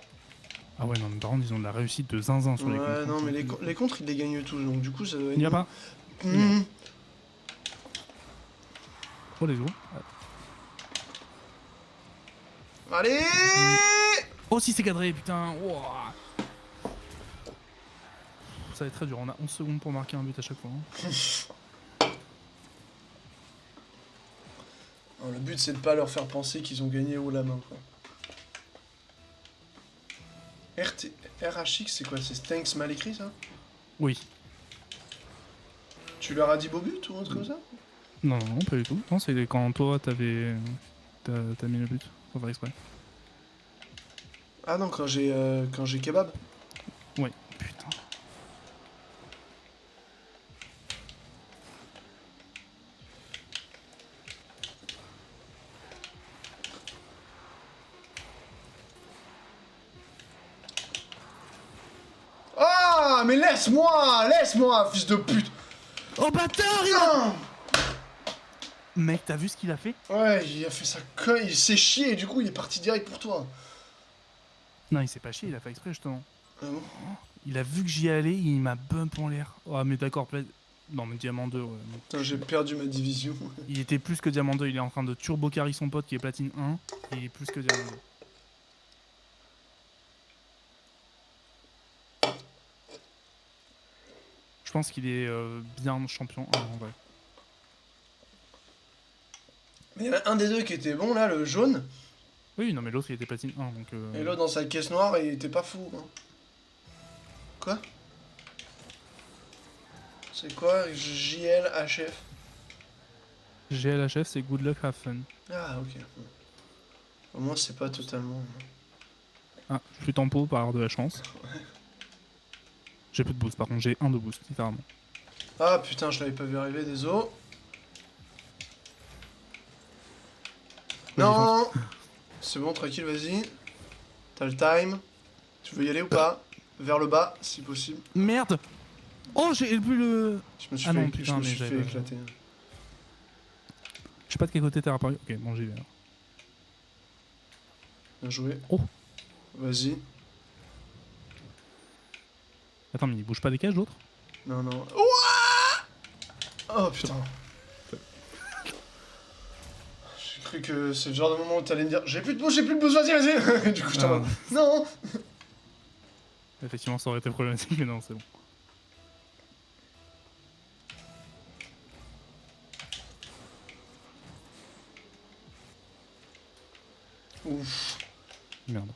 Ah ouais, non, mais par contre, ils ont de la réussite de zinzin sur les contres. Ouais, non, mais les contres, ils les gagnent tous, donc du coup, ça doit être... Il y a pas. Oh, les gros. Allez. Oh, si, c'est cadré, putain. Wow. Ça va être très dur, on a 11 secondes pour marquer un but à chaque fois. Hein. Le but, c'est de pas leur faire penser qu'ils ont gagné haut la main, quoi. RHX, c'est quoi? C'est Stanks mal écrit, ça? Oui. Tu leur as dit beau but ou autre comme ça? Non, non, pas du tout. Non, c'est quand toi, t'as mis le but. Faut faire exprès. Ah non, quand j'ai kebab? Oui, putain. Ah, mais laisse-moi, fils de pute! Oh bâtard, Mec, t'as vu ce qu'il a fait? Ouais, il a fait sa conne, il s'est chié et du coup il est parti direct pour toi. Non, il s'est pas chié, il a fait exprès justement. Ah bon? Il a vu que j'y allais, il m'a bump en l'air. Oh, mais d'accord, non, mais Diamant 2, ouais. Putain, j'ai perdu ma division. Il était plus que Diamant 2, il est en train de turbo carry son pote qui est platine 1, et il est plus que Diamant 2. Je pense qu'il est bien champion 1 en vrai. Mais il y en a un des deux qui était bon là, le jaune. Oui, non, mais l'autre il était platine 1 donc. Et l'autre dans sa caisse noire, il était pas fou. Hein. Quoi? C'est quoi JLHF? GLHF, c'est Good Luck Have Fun. Ah, ok. Au moins, c'est pas totalement. Ah, je suis tempo par avoir de la chance. J'ai plus de boost, par contre, j'ai 1 de boost, littéralement. Ah putain, je l'avais pas vu arriver, désolé. Non! C'est bon, tranquille, vas-y. T'as le time. Tu veux y aller ou pas? Vers le bas, si possible. Merde! Oh, j'ai plus le... Je me suis fait éclater. Je sais pas de quel côté t'es apparu. Ok, bon, j'y vais alors. Bien joué. Oh! Vas-y. Attends, mais il bouge pas des cages, l'autre? Non, non. Ouah! Oh putain. J'ai cru que c'est le genre de moment où t'allais me dire j'ai plus de boost, vas-y, vas-y. Du coup, je t'en mode non. Effectivement, ça aurait été problématique, mais non, c'est bon. Ouf. Merde.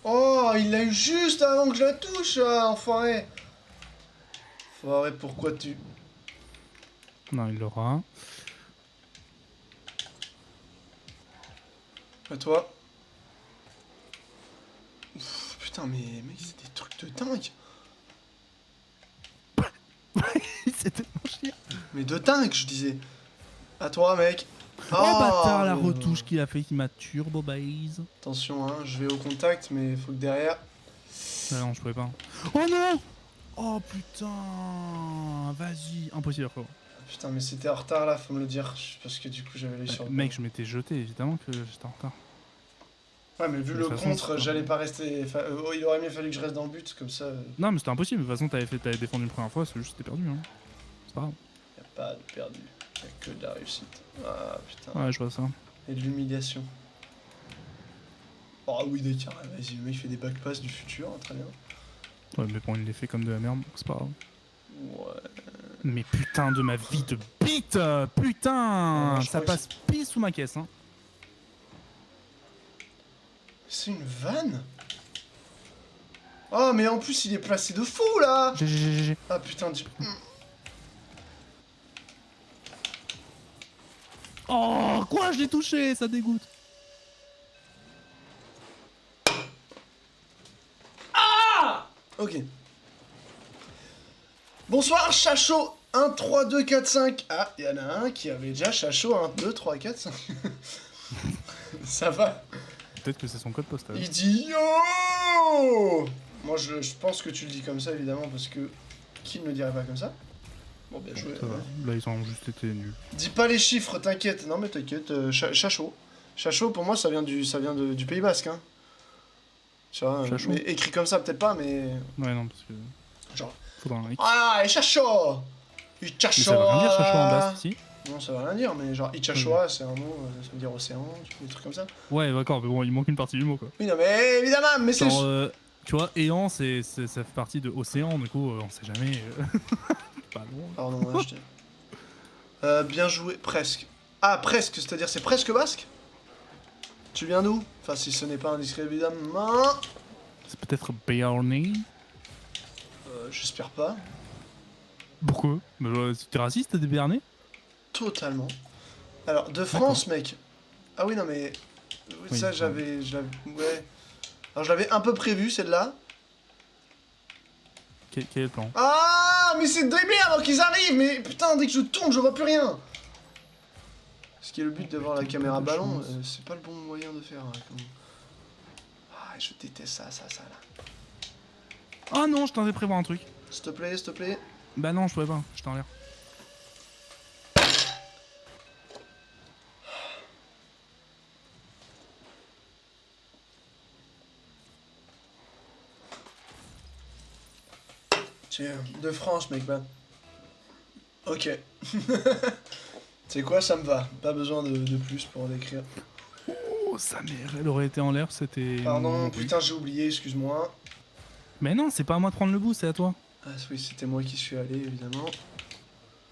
Oh, il l'a eu juste avant que je la touche, enfoiré. Enfoiré, pourquoi tu... Non, il l'aura. À toi. Ouf, putain, mais mec, c'est des trucs de dingue. C'était mon chien. Mais de dingue, je disais. À toi, mec. Oh, bâtard, la retouche qu'il a fait qui m'a turbo base. Attention, hein, je vais au contact, mais faut que derrière... Ah non, je pouvais pas. Oh non! Oh putain! Vas-y, impossible frérot. Putain, mais c'était en retard là, faut me le dire. Parce que du coup, j'avais l'œil sur le... Mec, je m'étais jeté, évidemment que j'étais en retard. Ouais, mais vu le contre, j'allais pas rester... Enfin, il aurait mieux fallu que je reste dans le but, comme ça... Non, mais c'était impossible. De toute façon, t'avais défendu une première fois, c'est juste que t'es perdu. Hein. C'est pas grave. Y'a pas de perdu. Y'a que de la réussite. Ah, putain. Ouais, je vois ça. Et de l'humiliation. Oh oui, d'accord. Vas-y, le mec fait des backpasses du futur, hein, très bien. Ouais, mais bon, il les fait comme de la merde, donc c'est pas grave. Ouais... Mais putain de ma vie de bite! Putain! Ouais, ça passe pile sous ma caisse, hein. C'est une vanne? Oh, mais en plus, il est placé de fou, là! GG. Ah, putain, Oh, quoi? Je l'ai touché, ça dégoûte. Ah! Ok. Bonsoir, Chacho 1, 3, 2, 4, 5. Ah, il y en a un qui avait déjà Chacho 1, 2, 3, 4, 5. Ça va. Peut-être que c'est son code postal. Il dit yo! Moi, je pense que tu le dis comme ça, évidemment, parce que qui ne le dirait pas comme ça? Bon, bien joué. Ça va. Là, ils ont juste été nuls. Dis pas les chiffres, t'inquiète. Non, mais t'inquiète. Chacho. Chacho, pour moi, ça vient du Pays Basque. Hein. Tu vois, mais écrit comme ça, peut-être pas, mais. Ouais, non, parce que. Genre. Faudra un X. Ah, et Chacho! Ichachoa! Mais ça veut rien dire, Chacho en basque, si? Non, ça veut rien dire, mais genre Ichachoa, c'est un mot, ça veut dire océan, des trucs comme ça. Ouais, d'accord, mais bon, il manque une partie du mot, quoi. Oui, non, mais évidemment, mais c'est. Genre, tu vois, Éan, ça fait partie de océan, du coup, on sait jamais. Pas loin. Pardon, là, je t'ai. Bien joué, presque. Ah, presque, c'est-à-dire c'est presque basque? Tu viens d'où? Enfin, si ce n'est pas indiscret, évidemment. C'est peut-être Béarnais. J'espère pas. Pourquoi? T'es raciste, des Béarnais? Totalement. Alors, de France, mec. Ah oui, non, mais. Oui, ça, j'avais. Ouais. Alors, je l'avais un peu prévu, celle-là. Quel est le plan? Ah, mais c'est dribbler avant qu'ils arrivent. Mais putain, dès que je tourne, je vois plus rien. Ce qui est le but d'avoir la caméra ballon, c'est pas le bon moyen de faire. Ah, je déteste ça, là. Ah non, je t'en prévoir un truc. S'il te plaît, s'il te plaît. Bah non, je pouvais pas, j'étais en l'air. Tiens, de France, mec, bah. Ok. C'est quoi, ça me va. Pas besoin de plus pour l'écrire. Oh, sa mère, elle aurait été en l'air, c'était... Pardon, putain, j'ai oublié, excuse-moi. Mais non, c'est pas à moi de prendre le bout, c'est à toi. Ah oui, c'était moi qui suis allé, évidemment.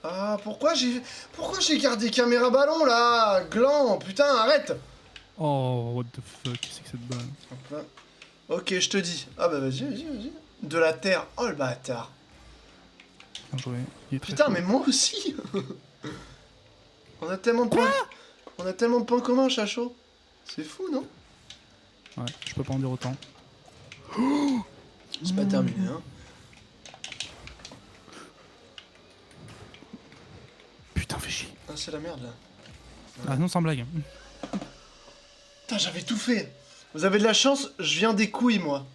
Ah, pourquoi j'ai gardé caméra ballon, là? Gland, putain, arrête! Oh, what the fuck, c'est que cette balle? Hop là. Ok, je te dis. Ah bah vas-y. De la terre. Oh, le bâtard. Bien joué. Putain, mais moi aussi. On a tellement de points... On a tellement de points communs, Chacho. C'est fou, non? Ouais, je peux pas en dire autant. C'est pas terminé, hein. Putain, fais chier. Ah, c'est la merde, là. Ah non, sans blague. Putain, j'avais tout fait. Vous avez de la chance, je viens des couilles, moi.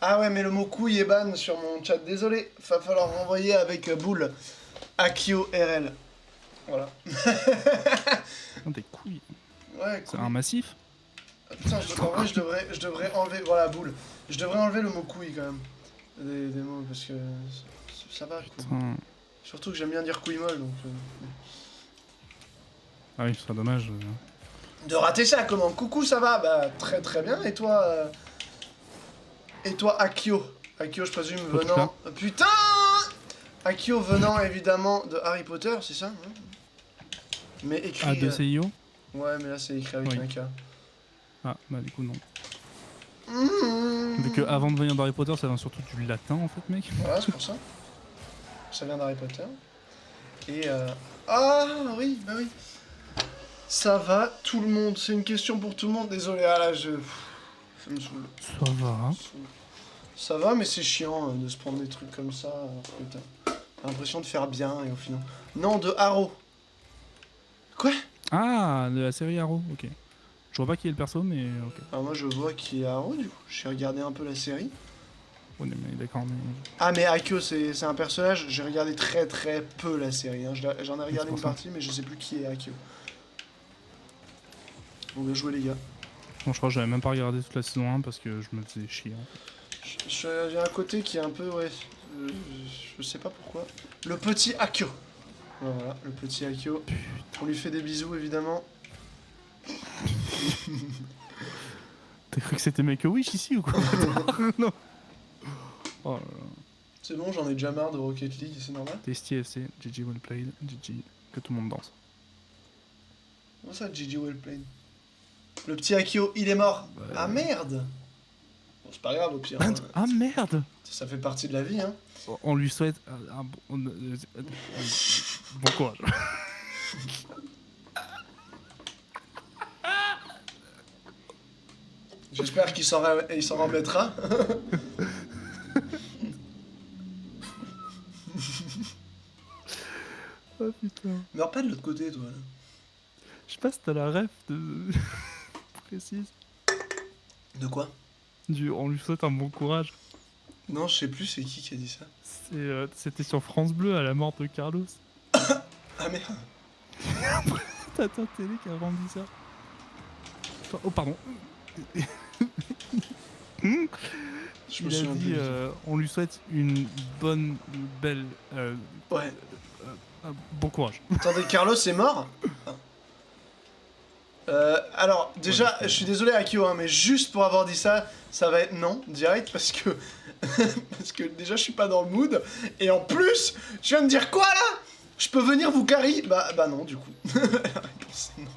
Ah ouais, mais le mot couille est ban sur mon chat. Désolé, va falloir renvoyer avec boule. Akio RL. Voilà. Non, des couilles. Ouais, c'est un massif. Putain, en vrai, je devrais enlever... Voilà, boule. Je devrais enlever le mot couille, quand même. Des mots, parce que... Ça va, quoi. Surtout que j'aime bien dire couille molle, donc... Ah oui, ce serait dommage. De rater ça, comment? Coucou, ça va? Bah, très très bien. Et toi, Akio? Akio, je présume, venant... Putain! Akio venant, évidemment, de Harry Potter, c'est ça? Mais écrit... Ah, de CIO? Ouais, mais là, c'est écrit avec un K. Ah, bah du coup, non. Vu que avant de venir d'Harry Potter, ça vient surtout du latin en fait, mec. Voilà, c'est pour ça. Ça vient d'Harry Potter. Et ah oui, bah oui. Ça va, tout le monde. C'est une question pour tout le monde. Désolé, ah là, ça me saoule. Ça va. Ça va, mais c'est chiant de se prendre des trucs comme ça. Putain. T'as l'impression de faire bien et au final. Non, de Arrow. Quoi? Ah, de la série Arrow, ok. Je vois pas qui est le perso, mais ok. Ah, moi je vois qui est Arrow du coup. J'ai regardé un peu la série. Ouais, mais d'accord, mais. Ah, mais Aikyo, c'est un personnage. J'ai regardé très très peu la série. Hein. J'en ai regardé une partie, mais je sais plus qui est Aikyo. On va jouer, les gars. Bon, je crois que j'avais même pas regardé toute la saison 1 parce que je me faisais chier. J'ai un côté qui est un peu, ouais. Je sais pas pourquoi. Le petit Aikyo. Voilà, le petit Aikyo. On lui fait des bisous, évidemment. T'as cru que c'était Make a Wish ici ou quoi? Non. Oh là là. C'est bon, j'en ai déjà marre de Rocket League, c'est normal. Tasty FC, GG well played, GG, que tout le monde danse. Comment ça, GG well played? Le petit Aikyo, il est mort. Bah, ah merde. Bon, c'est pas grave au pire. Hein. Ah merde. Ça fait partie de la vie, hein. On lui souhaite un bon courage. J'espère qu'il s'en remettra. Oh putain. Meurs pas de l'autre côté, toi. Là. Je sais pas si t'as la ref de... précise. De quoi? On lui souhaite un bon courage. Non, je sais plus c'est qui a dit ça. C'était sur France Bleu à la mort de Carlos. Ah merde. T'as ta télé qui a rendu ça. Oh pardon. Je me Il a dit on lui souhaite une bonne, belle... ouais. Bon courage. Attendez, Carlos est mort? Alors, déjà, je suis désolé Akio, hein, mais juste pour avoir dit ça, ça va être non, direct, parce que... parce que déjà, je suis pas dans le mood, et en plus, je viens de dire quoi, là? Je peux venir vous carry? Bah non, du coup. La réponse est non.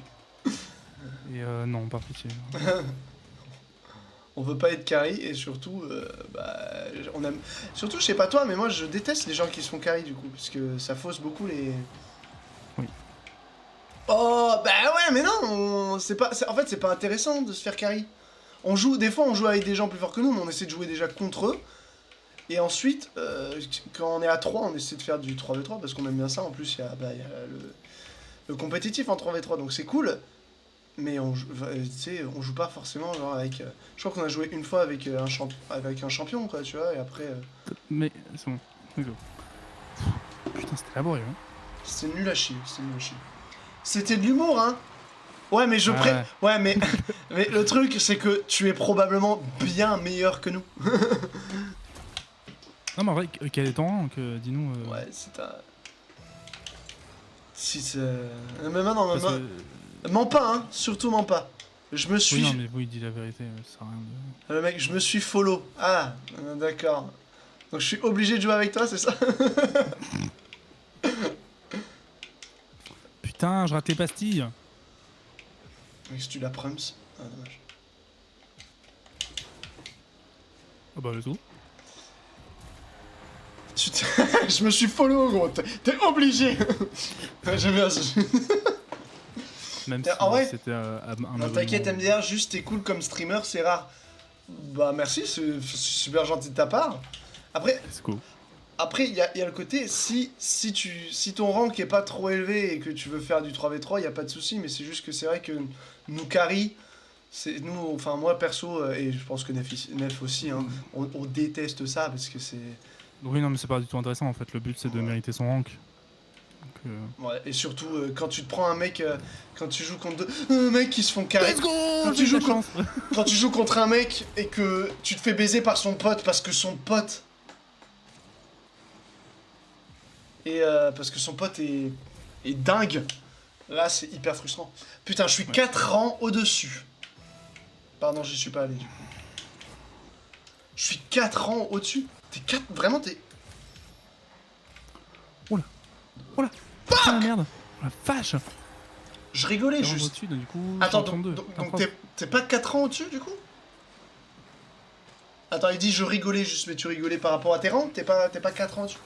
Et non, par pitié. On veut pas être carry, et surtout, on aime... Surtout, je sais pas toi, mais moi, je déteste les gens qui se font carry, du coup, parce que ça fausse beaucoup les... Oui. Oh, bah ouais, mais non, en fait, c'est pas intéressant de se faire carry. Des fois, on joue avec des gens plus forts que nous, mais on essaie de jouer déjà contre eux. Et ensuite, quand on est à 3, on essaie de faire du 3v3, parce qu'on aime bien ça. En plus, il y a le compétitif en 3v3, donc c'est cool. Mais on joue pas forcément genre avec... je crois qu'on a joué une fois avec un champion, quoi, tu vois, et après... Mais, c'est bon, go. Putain, c'était laborieux, hein. C'était nul à chier, C'était de l'humour, hein. Ouais, mais Ouais, mais le truc, c'est que tu es probablement bien meilleur que nous. Non, mais en vrai, quel est ton rang, dis-nous... Ouais, c'est un... Si c'est... Mais non, mens pas, hein, surtout mens pas. Je me suis... Oui, non, mais oui, dis la vérité, ça sert à rien de... Le mec, je me suis follow. Ah, d'accord. Donc je suis obligé de jouer avec toi, c'est ça? Putain, je rate les pastilles. Mais si tu la prums... Ah, dommage. Ah bah, le tout. Je me suis follow, gros. T'es obligé. J'aime bien ça. Même si en vrai, c'était un non, t'inquiète, MDR, juste t'es cool comme streamer, c'est rare. Bah merci, c'est super gentil de ta part. Après, il y a le côté, si ton rank est pas trop élevé et que tu veux faire du 3v3, il y a pas de souci, mais c'est juste que c'est vrai que nous carry, enfin moi perso, et je pense que Nef aussi, hein, on déteste ça parce que c'est... Oui, non, mais c'est pas du tout intéressant en fait, le but c'est de mériter son rank. Donc, ouais, et surtout quand tu te prends un mec, quand tu joues contre deux mecs qui se font carry. Let's go. Quand tu joues contre un mec et que tu te fais baiser par son pote parce que son pote est dingue, là c'est hyper frustrant. Putain, je suis 4 rangs au-dessus. Pardon, j'y suis pas allé du coup. Je suis 4 rangs au-dessus. Vraiment t'es... Oula. Oula. Ah la merde. Oh la vache. Je rigolais juste. Au-dessus, du coup, attends, donc t'es pas 4 ans au-dessus du coup? Attends, il dit je rigolais juste, mais tu rigolais par rapport à tes rangs? T'es pas 4 rangs dessus?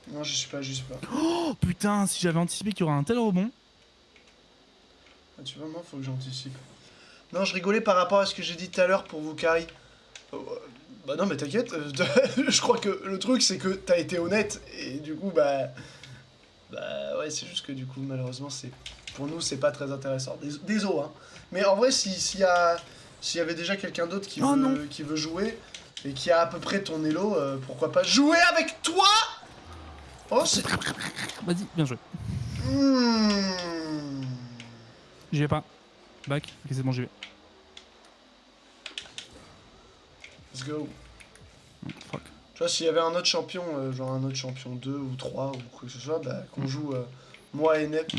Non, je suis pas juste pas. Oh putain, si j'avais anticipé qu'il y aurait un tel rebond. Ah, tu vois, moi, faut que j'anticipe. Non, je rigolais par rapport à ce que j'ai dit tout à l'heure pour vous, Kari. Bah non, mais t'inquiète, je crois que le truc, c'est que t'as été honnête, et du coup, bah ouais, c'est juste que du coup, malheureusement, pour nous, c'est pas très intéressant. Désolé, hein. Mais en vrai, s'il y avait déjà quelqu'un d'autre qui veut jouer, et qui a à peu près ton elo, pourquoi pas jouer avec toi? Oh, c'est... Vas-y, bien joué. J'y vais pas. Back, ok, c'est bon, j'y vais. Let's go. Fuck. Tu vois, s'il y avait un autre champion, genre un autre champion 2 ou 3 ou quoi que ce soit, bah, qu'on joue moi et Nep,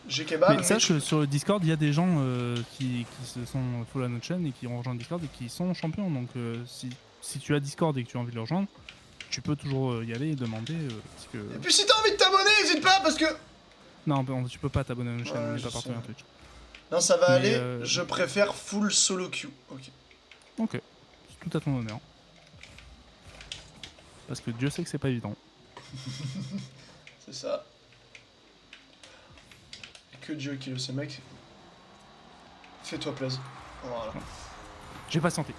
j'ai kebab. Mais sache que sur le Discord, il y a des gens qui se sont follow à notre chaîne et qui ont rejoint le Discord et qui sont champions. Donc si tu as Discord et que tu as envie de le rejoindre, tu peux toujours y aller et demander. Parce que... Et puis si t'as envie de t'abonner, n'hésite pas parce que... Non, tu peux pas t'abonner à notre chaîne, on n'est pas partenaire Twitch. Non, ça va aller, je préfère full solo queue. Ok, c'est tout à ton honneur. Parce que Dieu sait que c'est pas évident. C'est ça. Et que Dieu qui le sait, mec. Fais-toi plaisir. Voilà. J'ai patienté.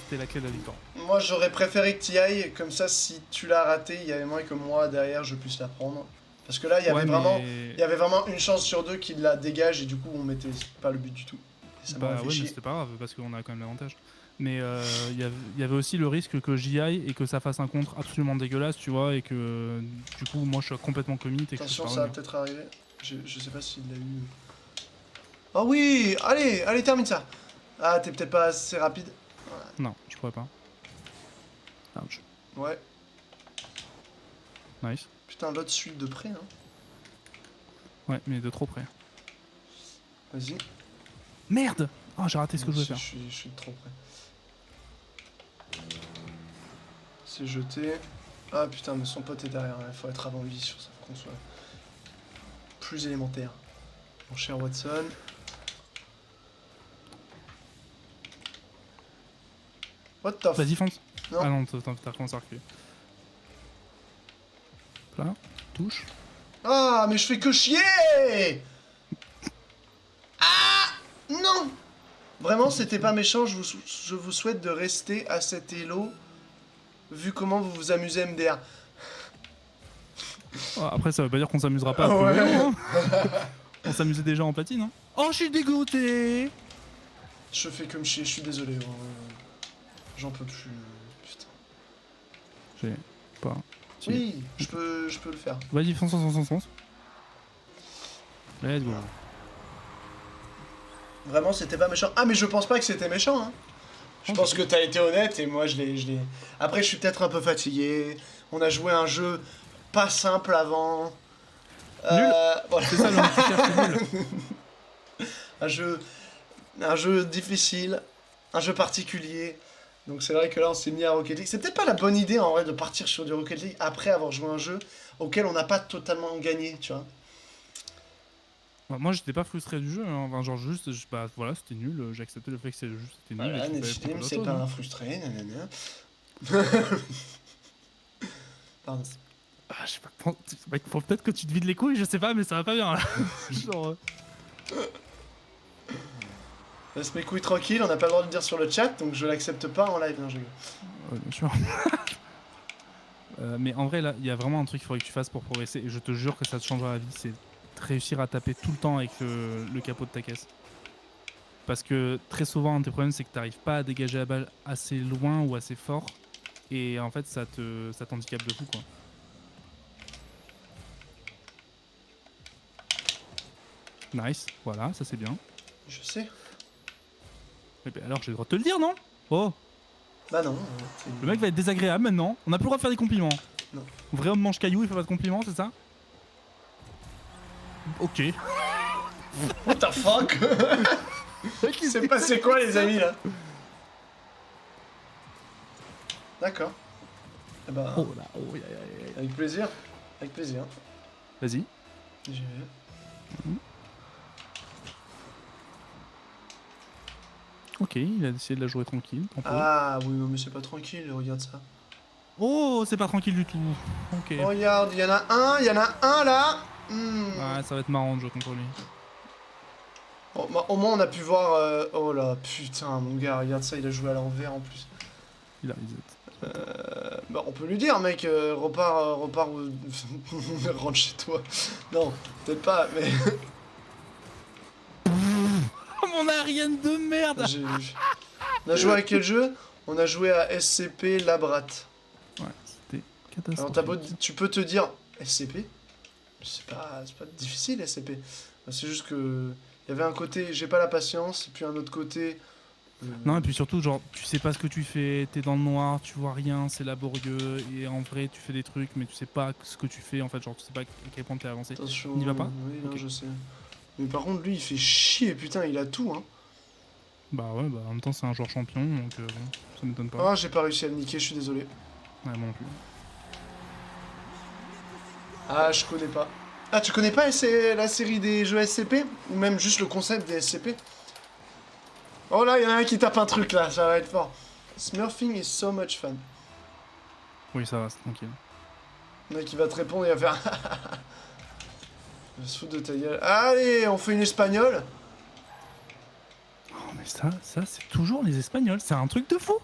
C'était la clé de la victoire. Moi, j'aurais préféré que t'y ailles, comme ça, si tu l'as raté, il y avait moins que moi, derrière, je puisse la prendre. Parce que là, il y avait vraiment une chance sur 2 qu'il la dégage, et du coup, on mettait pas le but du tout. Et ça bah ouais, mais c'était pas grave, parce qu'on a quand même l'avantage. Mais il y avait aussi le risque que j'y aille et que ça fasse un contre absolument dégueulasse, tu vois, et que du coup, moi, je suis complètement commit. Attention, ça va peut-être arriver. Je sais pas s'il l'a eu. Oh oui, allez, termine ça. Ah, t'es peut-être pas assez rapide. Voilà. Non, je pourrais pas. Ouch. Ouais. Nice. Putain, l'autre suit de près, hein. Ouais, mais de trop près. Vas-y. Merde! Oh, j'ai raté ce que je voulais faire. Je suis de trop près. C'est jeté. Ah putain, mais son pote est derrière, il faut être avant lui sur sa console. Plus élémentaire. Mon cher Watson. What the f... Vas-y, fonce. Non. Ah non, t'as commencé à reculer. Là, touche. Ah, mais je fais que chier! Ah! Non! Vraiment, c'était pas méchant, je vous souhaite de rester à cet elo, vu comment vous vous amusez MDR. Après, ça veut pas dire qu'on s'amusera pas. Ouais. Hein. On s'amusait déjà en platine. Hein. Oh, je suis dégoûté! Je fais que me chier, je suis désolé. J'en peux plus. Putain. J'ai pas... Oui, je peux le faire. Vas-y, fonce. Let's go. Vraiment, c'était pas méchant. Ah, mais je pense pas que c'était méchant, hein. Je pense que t'as été honnête et moi je l'ai. Après, je suis peut-être un peu fatigué. On a joué un jeu pas simple avant. Nul. Voilà. C'est ça le nul. Un jeu difficile, un jeu particulier. Donc c'est vrai que là on s'est mis à Rocket League. C'est peut-être pas la bonne idée en vrai de partir sur du Rocket League après avoir joué un jeu auquel on n'a pas totalement gagné, tu vois. Moi j'étais pas frustré du jeu, hein. Enfin, genre juste, bah voilà, c'était nul, j'ai accepté le fait que c'était nul. Voilà, Netflix, c'est pas un frustré, nanana. Pardon. Ah, je sais pas, faut peut-être que tu te vides les couilles, je sais pas, mais ça va pas bien là. Genre... Laisse mes couilles tranquilles, on n'a pas le droit de le dire sur le chat, donc je l'accepte pas en live. Non, je rigole. Ouais, bien sûr. Mais en vrai, là, il y a vraiment un truc qu'il faudrait que tu fasses pour progresser, et je te jure que ça te changera la vie, c'est réussir à taper tout le temps avec le capot de ta caisse. Parce que très souvent, un des problèmes, c'est que tu n'arrives pas à dégager la balle assez loin ou assez fort, et en fait, ça t'handicape de fou, quoi. Nice, voilà, ça c'est bien. Je sais. Mais ben alors, j'ai le droit de te le dire, non? Oh! Bah non. Le mec va être désagréable maintenant. On n'a plus le droit de faire des compliments. Non. Vrai homme mange caillou, il fait pas de compliments, c'est ça? Ok. What the fuck? C'est passé quoi les amis là? D'accord. Eh bah, oh là, oh, avec plaisir. Avec plaisir. Vas-y. J'y vais. Ok, il a décidé de la jouer tranquille. Ah oui, mais c'est pas tranquille, regarde ça. Oh, c'est pas tranquille du tout. Ok. Regarde, il y en a un là. Ouais, ça va être marrant de jouer contre lui. Oh, bah, au moins on a pu voir... Oh là, putain, mon gars, regarde ça, il a joué à l'envers en plus. Il a reset. Bah on peut lui dire, mec, repars rentre chez toi. Non, peut-être pas, mais... Oh mon Ariane de merde. On a joué à quel jeu? On a joué à SCP Labrat. Ouais, c'était catastrophique. Alors tu peux te dire, SCP? C'est pas difficile, SCP. C'est juste que... Il y avait un côté, j'ai pas la patience, et puis un autre côté... Non, et puis surtout, genre, tu sais pas ce que tu fais, t'es dans le noir, tu vois rien, c'est laborieux, et en vrai, tu fais des trucs, mais tu sais pas ce que tu fais, en fait, genre, tu sais pas à quel point t'es avancé. Attention, n'y va pas? Oui, okay. Non, je sais. Mais par contre, lui, il fait chier, putain, il a tout, hein. Bah ouais, bah en même temps, c'est un joueur champion, donc bon, ça m'étonne pas. Ah, j'ai pas réussi à le niquer, je suis désolé. Ouais, moi non plus. Ah, je connais pas. Ah, tu connais pas la série des jeux SCP? Ou même juste le concept des SCP? Oh là, il y en a un qui tape un truc là, ça va être fort. Smurfing is so much fun. Oui, ça va, c'est tranquille. Le mec, il va te répondre, il va faire... Il va se foutre de ta gueule. Allez, on fait une espagnole. Oh, mais ça c'est toujours les Espagnols, c'est un truc de fou.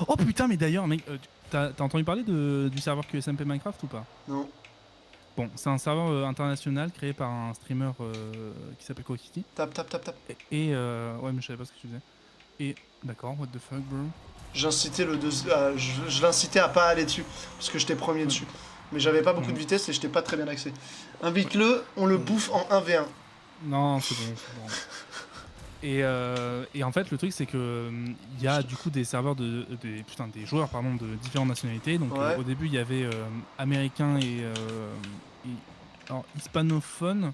Oh putain, mais d'ailleurs, mec, t'as entendu parler du serveur QSMP Minecraft ou pas? Non. Bon, c'est un serveur international créé par un streamer qui s'appelle Quackity. Tape. Et ouais, mais je savais pas ce que tu faisais. Et d'accord, what the fuck, bro. J'incitais je l'incitais à pas aller dessus, parce que j'étais premier dessus. Mais j'avais pas beaucoup de vitesse et j'étais pas très bien axé. Invite-le, on le bouffe en 1v1. Non, c'est bon. Et en fait, le truc, c'est que il y a du coup des serveurs des joueurs de différentes nationalités. Donc Ouais. au début, il y avait américains et alors, hispanophones,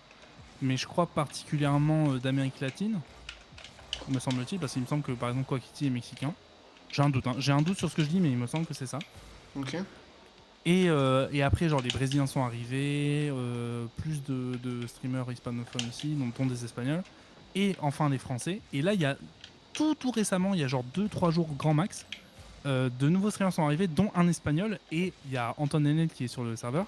mais je crois particulièrement d'Amérique latine, me semble-t-il, parce qu'il me semble que par exemple Quackity est mexicain. J'ai un doute, hein. J'ai un doute sur ce que je dis, mais il me semble que c'est ça. Ok. Et après, genre, les Brésiliens sont arrivés, plus de streamers hispanophones aussi, dont des Espagnols, et enfin les Français. Et là, il y a tout récemment, il y a genre 2-3 jours grand max, de nouveaux streamers sont arrivés, dont un Espagnol, et il y a Anton Nenel qui est sur le serveur,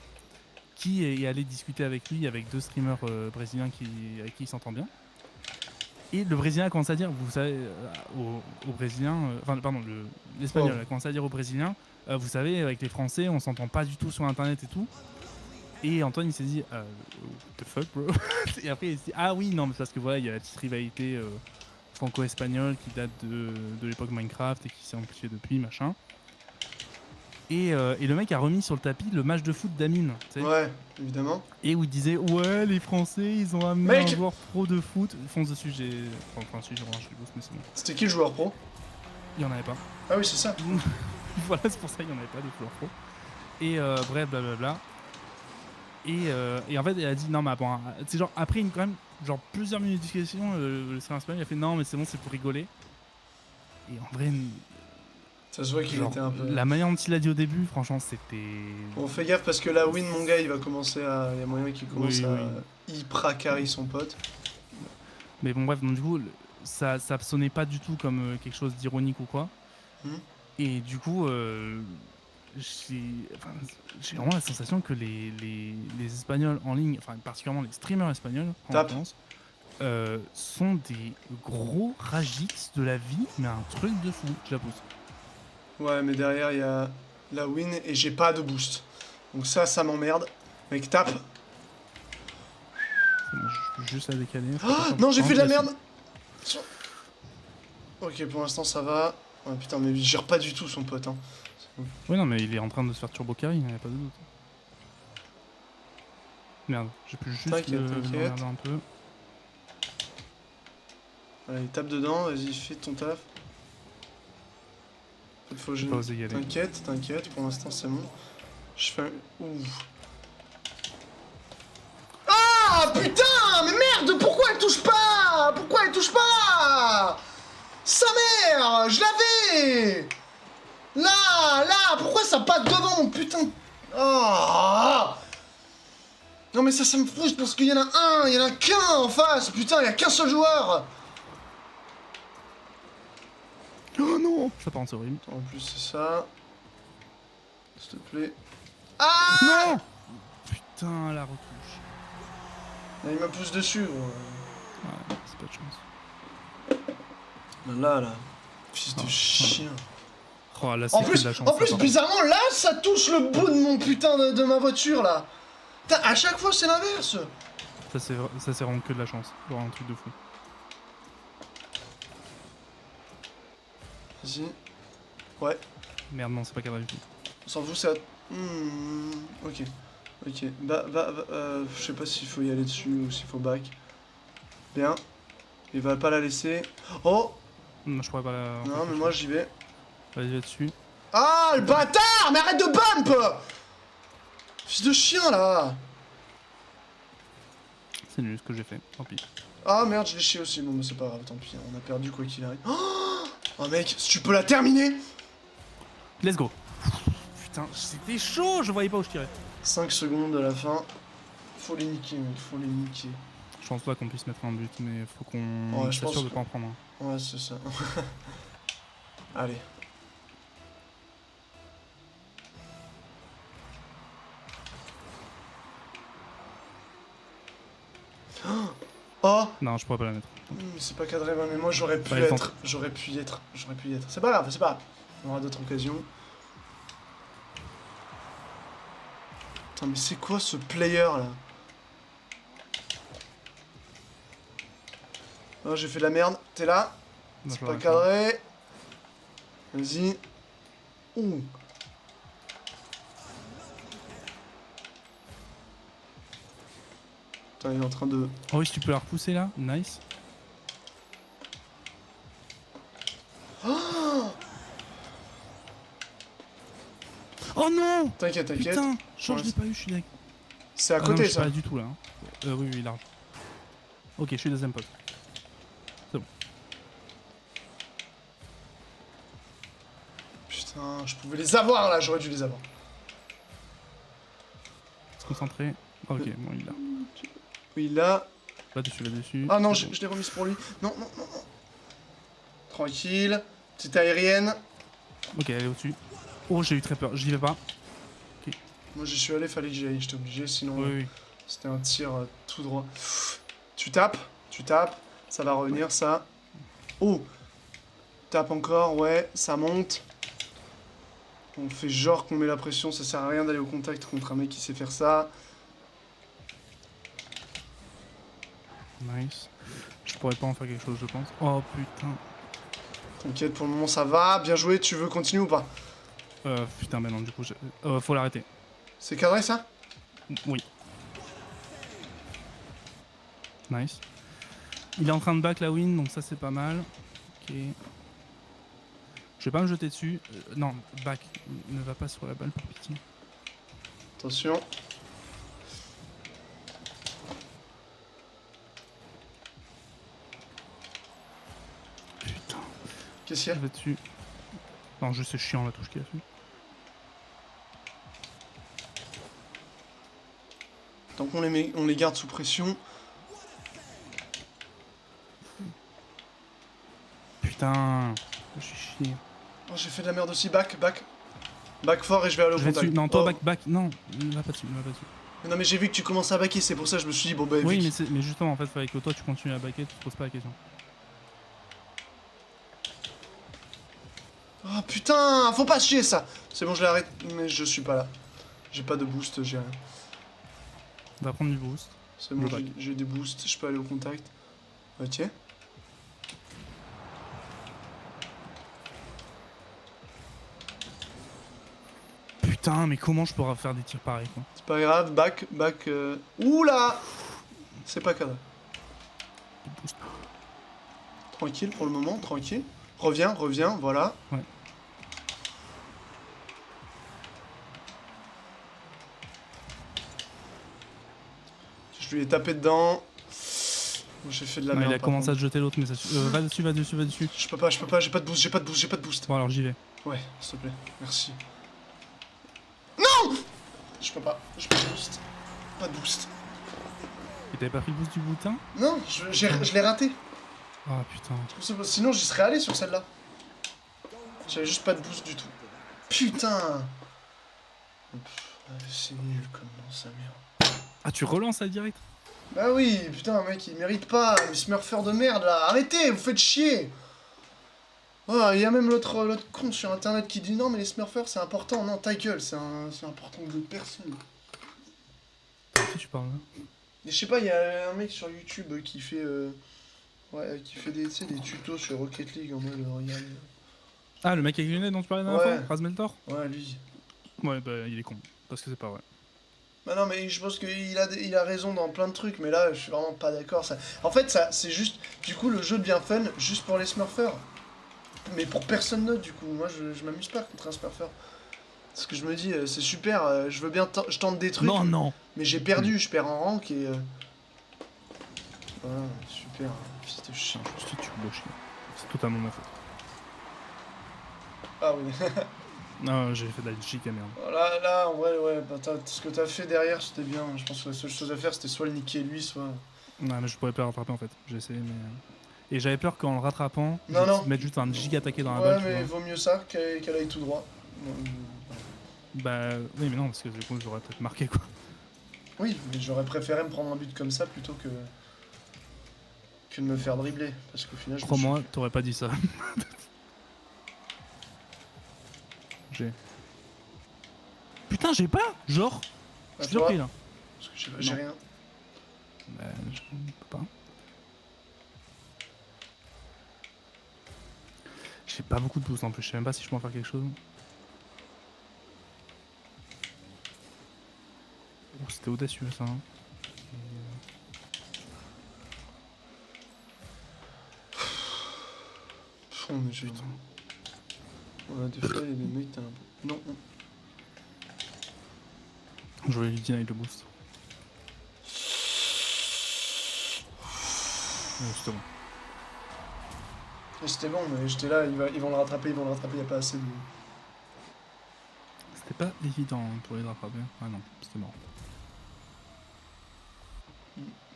qui est allé discuter avec lui, avec 2 streamers brésiliens avec qui il s'entend bien. Et le Brésilien a commencé à dire, vous savez, aux Brésiliens, l'Espagnol a commencé à dire aux Brésiliens, vous savez, avec les Français, on s'entend pas du tout sur Internet et tout. Et Antoine, il s'est dit, what the fuck, bro? Et après, il s'est dit, ah oui, non, mais parce que voilà, il y a la petite rivalité franco-espagnole qui date de l'époque Minecraft et qui s'est amplifiée depuis, machin. Et le mec a remis sur le tapis le match de foot d'Amine. Ouais, évidemment. Et où il disait, ouais, les Français, ils ont amené un joueur pro de foot. Fonce dessus, j'ai les boss, mais c'est bon. C'était qui le joueur pro? Il y en avait pas. Ah oui, c'est ça. Voilà, c'est pour ça qu'il n'y en avait pas de joueurs pro. Et bref, blablabla. Et en fait, elle a dit, non, mais bon, c'est genre, après quand même, genre plusieurs minutes de discussion, le streamer espagnol, il a fait, non, mais c'est bon, c'est pour rigoler. Et en vrai, ça se voit qu'il était un peu... La manière dont il a dit au début, franchement, c'était... Bon, fais gaffe parce que la win, mon gars, il va commencer à... Il y a moyen qu'il commence à hyper carry son pote. Mais bon, bref, donc du coup, ça sonnait pas du tout comme quelque chose d'ironique ou quoi. Et du coup, j'ai vraiment la sensation que les Espagnols en ligne, enfin particulièrement les streamers espagnols, en l'occurrence, sont des gros ragix de la vie, mais un truc de fou, je la pousse. Ouais, mais derrière, il y a la win et j'ai pas de boost. Donc ça m'emmerde. Mec, tape. Je peux juste la décaler. Oh non, j'ai fait de la merde. Ok, pour l'instant, ça va. Ouais, putain, mais il gère pas du tout son pote. Hein. Oui, non, mais il est en train de se faire turbo carry, il n'y a pas de doute. Merde, j'ai pu juste le regarder un peu. Allez, tape dedans, vas-y, fais ton taf. Faut que je... T'inquiète, pour l'instant c'est bon. Je fais un... Ouf. Ah putain, mais merde, pourquoi elle touche pas? Pourquoi elle touche pas? Sa mère, je l'avais. Là, pourquoi ça passe devant mon putain? Oh. Non mais ça me frustre parce qu'il y en a un, il y en a qu'un en face. Putain, il y a qu'un seul joueur. Oh non. Ça par contre c'est horrible. En plus c'est ça. S'il te plaît. Ah non. Putain, la retouche. Là, il me pousse dessus. Ouais, c'est pas de chance. Là. Fils de chien. Oh, là, En plus, bizarrement, là, ça touche le bout de mon putain de ma voiture, là. Putain, à chaque fois, c'est l'inverse. Ça, c'est vraiment que de la chance. Genre un truc de fou. Vas-y. Ouais. Merde, non, c'est pas cadré du tout. On s'en fout, ça... Ok. Ok. Je sais pas s'il faut y aller dessus ou s'il faut back. Bien. Il va pas la laisser. Oh. Non, je pourrais pas la... Non, mais moi, j'y vais. Vas-y, va dessus. Ah, le bâtard. Mais arrête de bump. Fils de chien, là. C'est nul ce que j'ai fait, tant pis. Ah, merde, je l'ai chié aussi. Bon, mais c'est pas grave, tant pis. On a perdu quoi qu'il arrive. Oh, mec, si tu peux la terminer. Let's go. Putain, c'était chaud, je voyais pas où je tirais. 5 secondes de la fin. Faut les niquer, mec, faut les niquer. Je pense pas qu'on puisse mettre un but, mais faut qu'on Ouais, soit sûr de pas en prendre un. Ouais, c'est ça. Allez. Oh. Non, je pourrais pas la mettre. C'est pas cadré, mais moi j'aurais pu être. J'aurais pu y être. C'est pas grave, c'est pas grave. On aura d'autres occasions. Putain, mais c'est quoi ce player là? Oh, j'ai fait de la merde. T'es là? C'est pas cadré. Vas-y. Ouh. Putain, il est en train de... Oh oui, si tu peux la repousser là, nice. Oh non! T'inquiète. Putain, je l'ai pas eu, je suis d'accord. C'est à côté, non, ça. Pas du tout là. Oui, large. Ok, je suis deuxième pote. C'est bon. Putain, je pouvais les avoir là, j'aurais dû les avoir. Se concentrer. Ok, bon, il l'a. Oui, là. Va dessus. Ah non, je l'ai remise pour lui. Non. Tranquille. Petite aérienne. Ok, elle est au-dessus. Oh, j'ai eu très peur, j'y vais pas. Ok. Moi, j'y suis allé, fallait que j'y aille, j'étais obligé, sinon Oui. c'était un tir tout droit. Tu tapes, ça va revenir, ça. Oh! Tape encore, ouais, ça monte. On fait genre qu'on met la pression, ça sert à rien d'aller au contact contre un mec qui sait faire ça. Nice. Je pourrais pas en faire quelque chose, je pense. Oh putain. T'inquiète, pour le moment ça va. Bien joué, tu veux continuer ou pas? Putain, mais non, du coup, faut l'arrêter. C'est cadré ça? Oui. Nice. Il est en train de back la win, donc ça c'est pas mal. Ok. Je vais pas me jeter dessus. Non, back. Ne va pas sur la balle, par pitié. Attention. Putain. Qu'est-ce qu'il y a? Je vais dessus. Non, je sais chiant la touche qu'il a fait. Tant qu'on les garde sous pression. Putain. Je suis chié. Oh, j'ai fait de la merde aussi. Back fort et je vais aller au contact. Non, toi, oh. back. Non, ne va pas dessus. Non, mais j'ai vu que tu commençais à backer, c'est pour ça que je me suis dit, bon bah. Oui, mais justement, en fait, fallait que toi tu continues à backer, tu te poses pas la question. Oh putain, faut pas chier ça. C'est bon, je l'arrête, mais je suis pas là. J'ai pas de boost, j'ai rien. On va prendre du boost. C'est bon, j'ai des boosts, je peux aller au contact. Ok. Putain, mais comment je pourrais faire des tirs pareils quoi? C'est pas grave, back. Oula! C'est pas cadré. Tranquille pour le moment, tranquille. Reviens, voilà. Ouais. Je lui ai tapé dedans. J'ai fait de la merde. Il a commencé à te jeter l'autre, mais ça va dessus. Je peux pas, j'ai pas de boost. Bon alors j'y vais. Ouais, s'il te plaît, merci. Non! Je peux pas boost. Pas de boost. Et t'avais pas pris le boost du boutin? Non, je l'ai raté. Ah putain. Sinon j'y serais allé sur celle-là. J'avais juste pas de boost du tout. Putain. C'est nul comme nom, sa mère. Ah, tu relances ça direct? Bah oui, putain, mec, il mérite pas. Les smurfers de merde là. Arrêtez, vous faites chier. Oh, il y a même l'autre con sur internet qui dit non, mais les smurfers c'est important. Non, ta gueule, c'est important de personne. De qui tu parles là? Et je sais pas, il y a un mec sur YouTube qui fait. Qui fait des tutos sur Rocket League en mode regarde. Ah, le mec avec les lunettes dont tu parlais la dernière fois? Razmeltor? Ouais, lui. Ouais, bah il est con. Parce que c'est pas vrai. Bah non, mais je pense qu'il a raison dans plein de trucs, mais là, je suis vraiment pas d'accord. En fait, c'est juste. Du coup, le jeu devient fun juste pour les smurfers. Mais pour personne d'autre, du coup. Moi, je m'amuse pas contre un smurfer. Parce que je me dis, c'est super, je veux bien. Je tente des trucs. Non. Mais j'ai perdu, je perds en rank et. Voilà, super. Fils de chien. Je suis beau chien. C'est totalement ma faute. Ah oui. Non, j'ai fait de la giga merde. Là, en vrai, ouais, bah, ce que t'as fait derrière, c'était bien. Je pense que la seule chose à faire, c'était soit le niquer lui, soit. Non, mais je pourrais pas le rattraper en fait. J'ai essayé, mais. Et j'avais peur qu'en le rattrapant, non. mettre juste un giga attaqué dans la balle. Ouais, mais vaut mieux ça qu'elle aille tout droit. Bah, oui, mais non, parce que du coup, j'aurais peut-être marqué quoi. Oui, mais j'aurais préféré me prendre un but comme ça plutôt que de me faire dribbler. Parce qu'au final, Crois-moi, t'aurais pas dit ça. Putain, j'ai pas. Genre. Je suis surpris là. Parce que j'ai rien. Bah, je peux pas. J'ai pas beaucoup de boost en plus, je sais même pas si je peux en faire quelque chose. Oh, c'était audacieux ça. Hein. Oh, mais j'ai. Ouais, des fois, il y a des mecs, t'as un. Non. Je voulais lui dire avec le boost. C'était bon. C'était bon, mais j'étais là, ils vont le rattraper, y a pas assez de. C'était pas évident pour les rattraper. Ah non, c'était mort.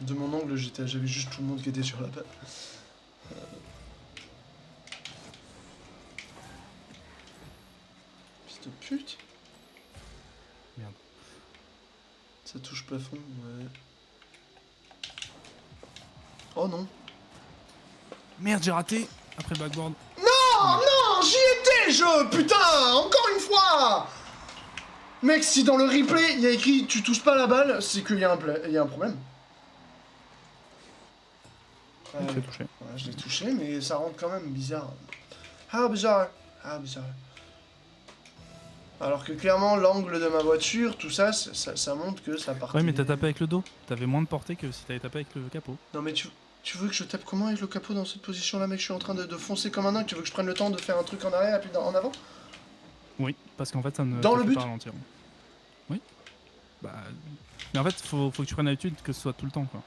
De mon angle, j'avais juste tout le monde qui était sur la balle. Fils de pute. Merde. Ça touche plafond, ouais. Oh non. Merde, j'ai raté après backboard. Non, j'y étais, putain, encore une fois. Mec, si dans le replay, il y a écrit tu touches pas la balle, c'est qu'il y a un problème. Je l'ai touché. Ouais, je l'ai touché, mais ça rentre quand même bizarre. Ah, bizarre. Alors que clairement, l'angle de ma voiture, tout ça, ça montre que ça partait... Ouais, mais t'as tapé avec le dos. T'avais moins de portée que si t'avais tapé avec le capot. Non, mais tu veux que je tape comment avec le capot dans cette position-là, mec? Je suis en train de foncer comme un dingue. Tu veux que je prenne le temps de faire un truc en arrière et puis en avant? Oui, parce qu'en fait, ça ne dans le fait but pas ralentir. Oui. Bah... Mais en fait, faut que tu prennes l'habitude que ce soit tout le temps, quoi.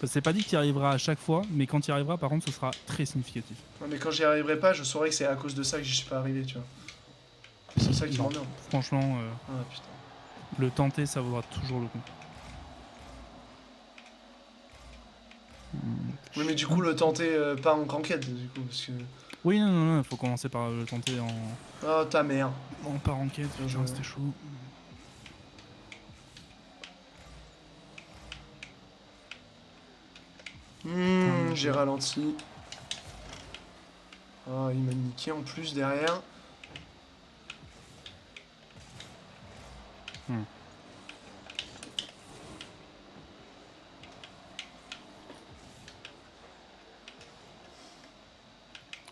C'est pas dit que tu y arriveras à chaque fois, mais quand tu y arriveras, par contre, ce sera très significatif. Non, mais quand j'y arriverai pas, je saurai que c'est à cause de ça que j'y suis pas arrivé, tu vois. C'est ça qui m'emmerde. Franchement, ah, putain. Le tenter, ça vaudra toujours le coup. Oui, mais du coup, le tenter pas en cranquette, du coup, parce que... Oui, non, faut commencer par le tenter en... Oh, ta mère. En par enquête, c'était chaud. J'ai ralenti. Oh, il m'a niqué en plus derrière.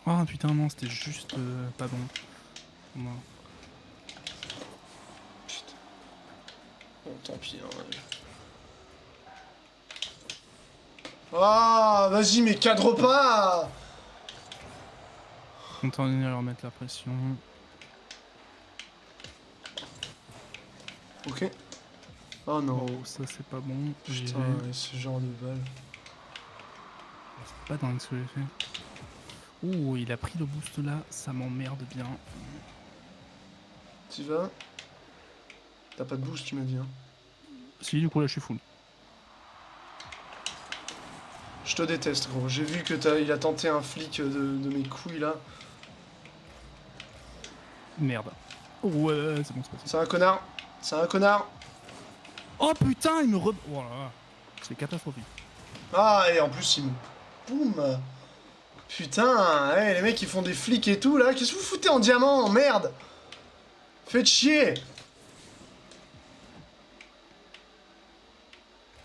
Oh putain, non, c'était juste pas bon. Non. Putain. Bon, tant pis. Hein. Ah, vas-y, mais cadre pas. Continuer à leur mettre la pression. Ok. Oh non. Oh, ça c'est pas bon. Putain, ce genre de balle. C'est pas dingue ce que j'ai fait. Oh, il a pris le boost là, ça m'emmerde bien. T'y vas. T'as pas de boost, tu m'as dit. Hein. Si, du coup, là, je suis full. Je te déteste, gros. J'ai vu que il a tenté un flic de mes couilles, là. Merde. Ouais, c'est bon, c'est passé. C'est un connard. C'est un connard. Oh putain, il me re... Oh là là. C'est catastrophique. Ah, et en plus, il me... Boum. Putain, hey, les mecs, ils font des flics et tout, là. Qu'est-ce que vous foutez en diamant? Merde. Faites chier.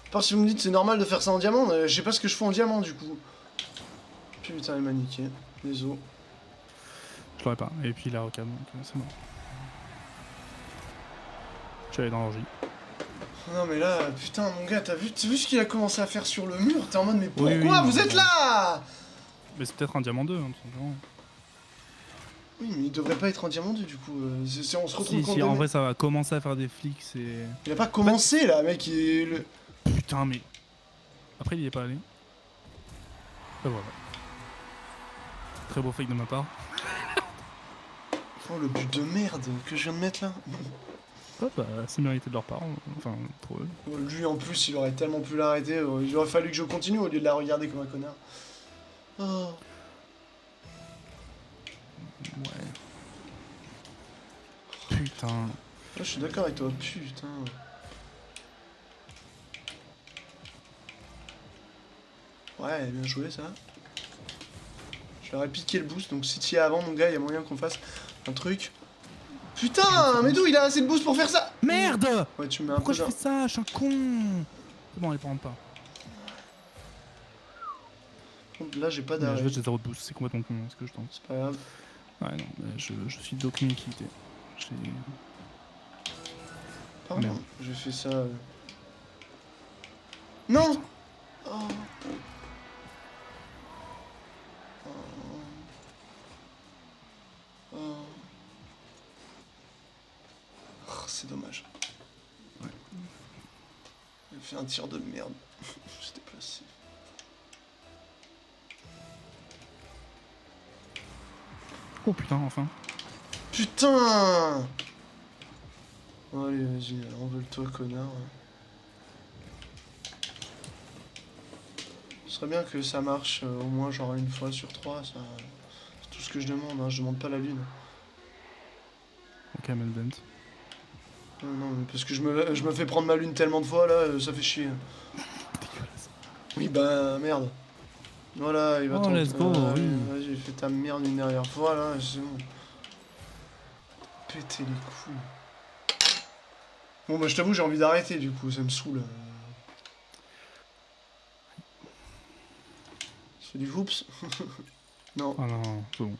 À part si vous me dites c'est normal de faire ça en diamant, je sais pas ce que je fais en diamant, du coup. Putain, il m'a niqué. Désolé. Je l'aurais pas. Et puis la rocade, donc c'est bon. Je suis allé dans l'orgie. Non mais là, putain mon gars, t'as vu ce qu'il a commencé à faire sur le mur? T'es en mode mais pourquoi oui, vous êtes là? Mais c'est peut-être un diamant 2, hein, tout simplement. Oui mais il devrait pas être en diamant 2 du coup. On se retrouve Si, en vrai ça va commencer à faire des flics, c'est... Il a pas commencé là, mec, il... Putain mais... Après il y est pas allé. Et voilà. Très beau fake de ma part. Oh le but de merde que je viens de mettre là. Oh, bah, c'est mérité de leur part, enfin pour eux. Lui en plus il aurait tellement pu l'arrêter, il aurait fallu que je continue au lieu de la regarder comme un connard. Oh. Ouais. Putain. Je suis d'accord avec toi, putain. Ouais, bien joué ça. Je leur ai piqué le boost, donc si tu y es avant mon gars, il y a moyen qu'on fasse un truc. Putain, mais d'où il a assez de boost pour faire ça? Merde! Ouais, tu mets un Pourquoi peu je fais ça? Je suis un con! C'est bon, elle prend pas. Là, j'ai pas d'arrêt. J'ai 0 de boost, c'est complètement con ce que je tente. C'est pas grave. Ouais, non, mais je suis d'aucune utilité. Pardon, Merde. j'ai fait ça. Non! Oh. Oh. Oh, c'est dommage. Ouais. J'ai fait un tir de merde. J'étais placé. Oh putain, enfin. Putain! Oh, allez, vas-y, envole-toi, connard. Ce serait bien que ça marche au moins genre une fois sur 3, ça... c'est tout ce que je demande, hein. Je demande pas la lune. Ok, Melvent. Non, mais parce que je me fais prendre ma lune tellement de fois là, ça fait chier. Dégueulasse. Oui, bah merde. Voilà, il va Oh, let's go, oui. Vas-y, fais ta merde une dernière fois là, c'est bon. Péter les couilles. Bon, bah je t'avoue, j'ai envie d'arrêter du coup, ça me saoule. C'est du whoops. Non. Ah non, c'est bon.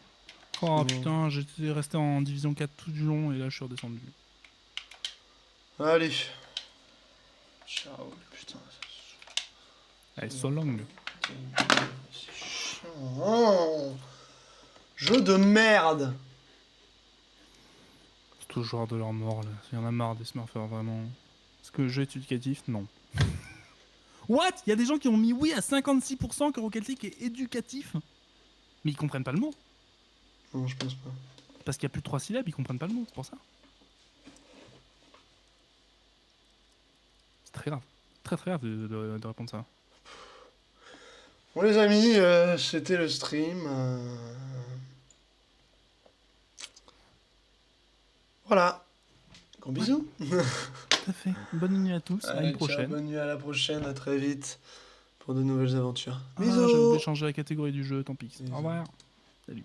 Oh putain, j'étais resté en division 4 tout du long et là je suis redescendu. Allez. Ciao, putain. Allez, so long. C'est chiant. Jeu de merde. C'est toujours de leur mort là. Il y en a marre des smurfers vraiment. Est-ce que le jeu est éducatif? Non. What? Il y a des gens qui ont mis oui à 56% que Rocket League est éducatif. Mais ils comprennent pas le mot. Non, je pense pas. Parce qu'il y a plus de 3 syllabes, ils comprennent pas le mot, c'est pour ça. C'est très grave. Très grave de répondre ça. Bon les amis, c'était le stream. Voilà. Gros bisous. Tout à fait. Bonne nuit à tous, à une prochaine. Bonne nuit, à la prochaine, à très vite pour de nouvelles aventures. Bisous. J'avais changé la catégorie du jeu, tant pis. Bisous. Au revoir. Salut.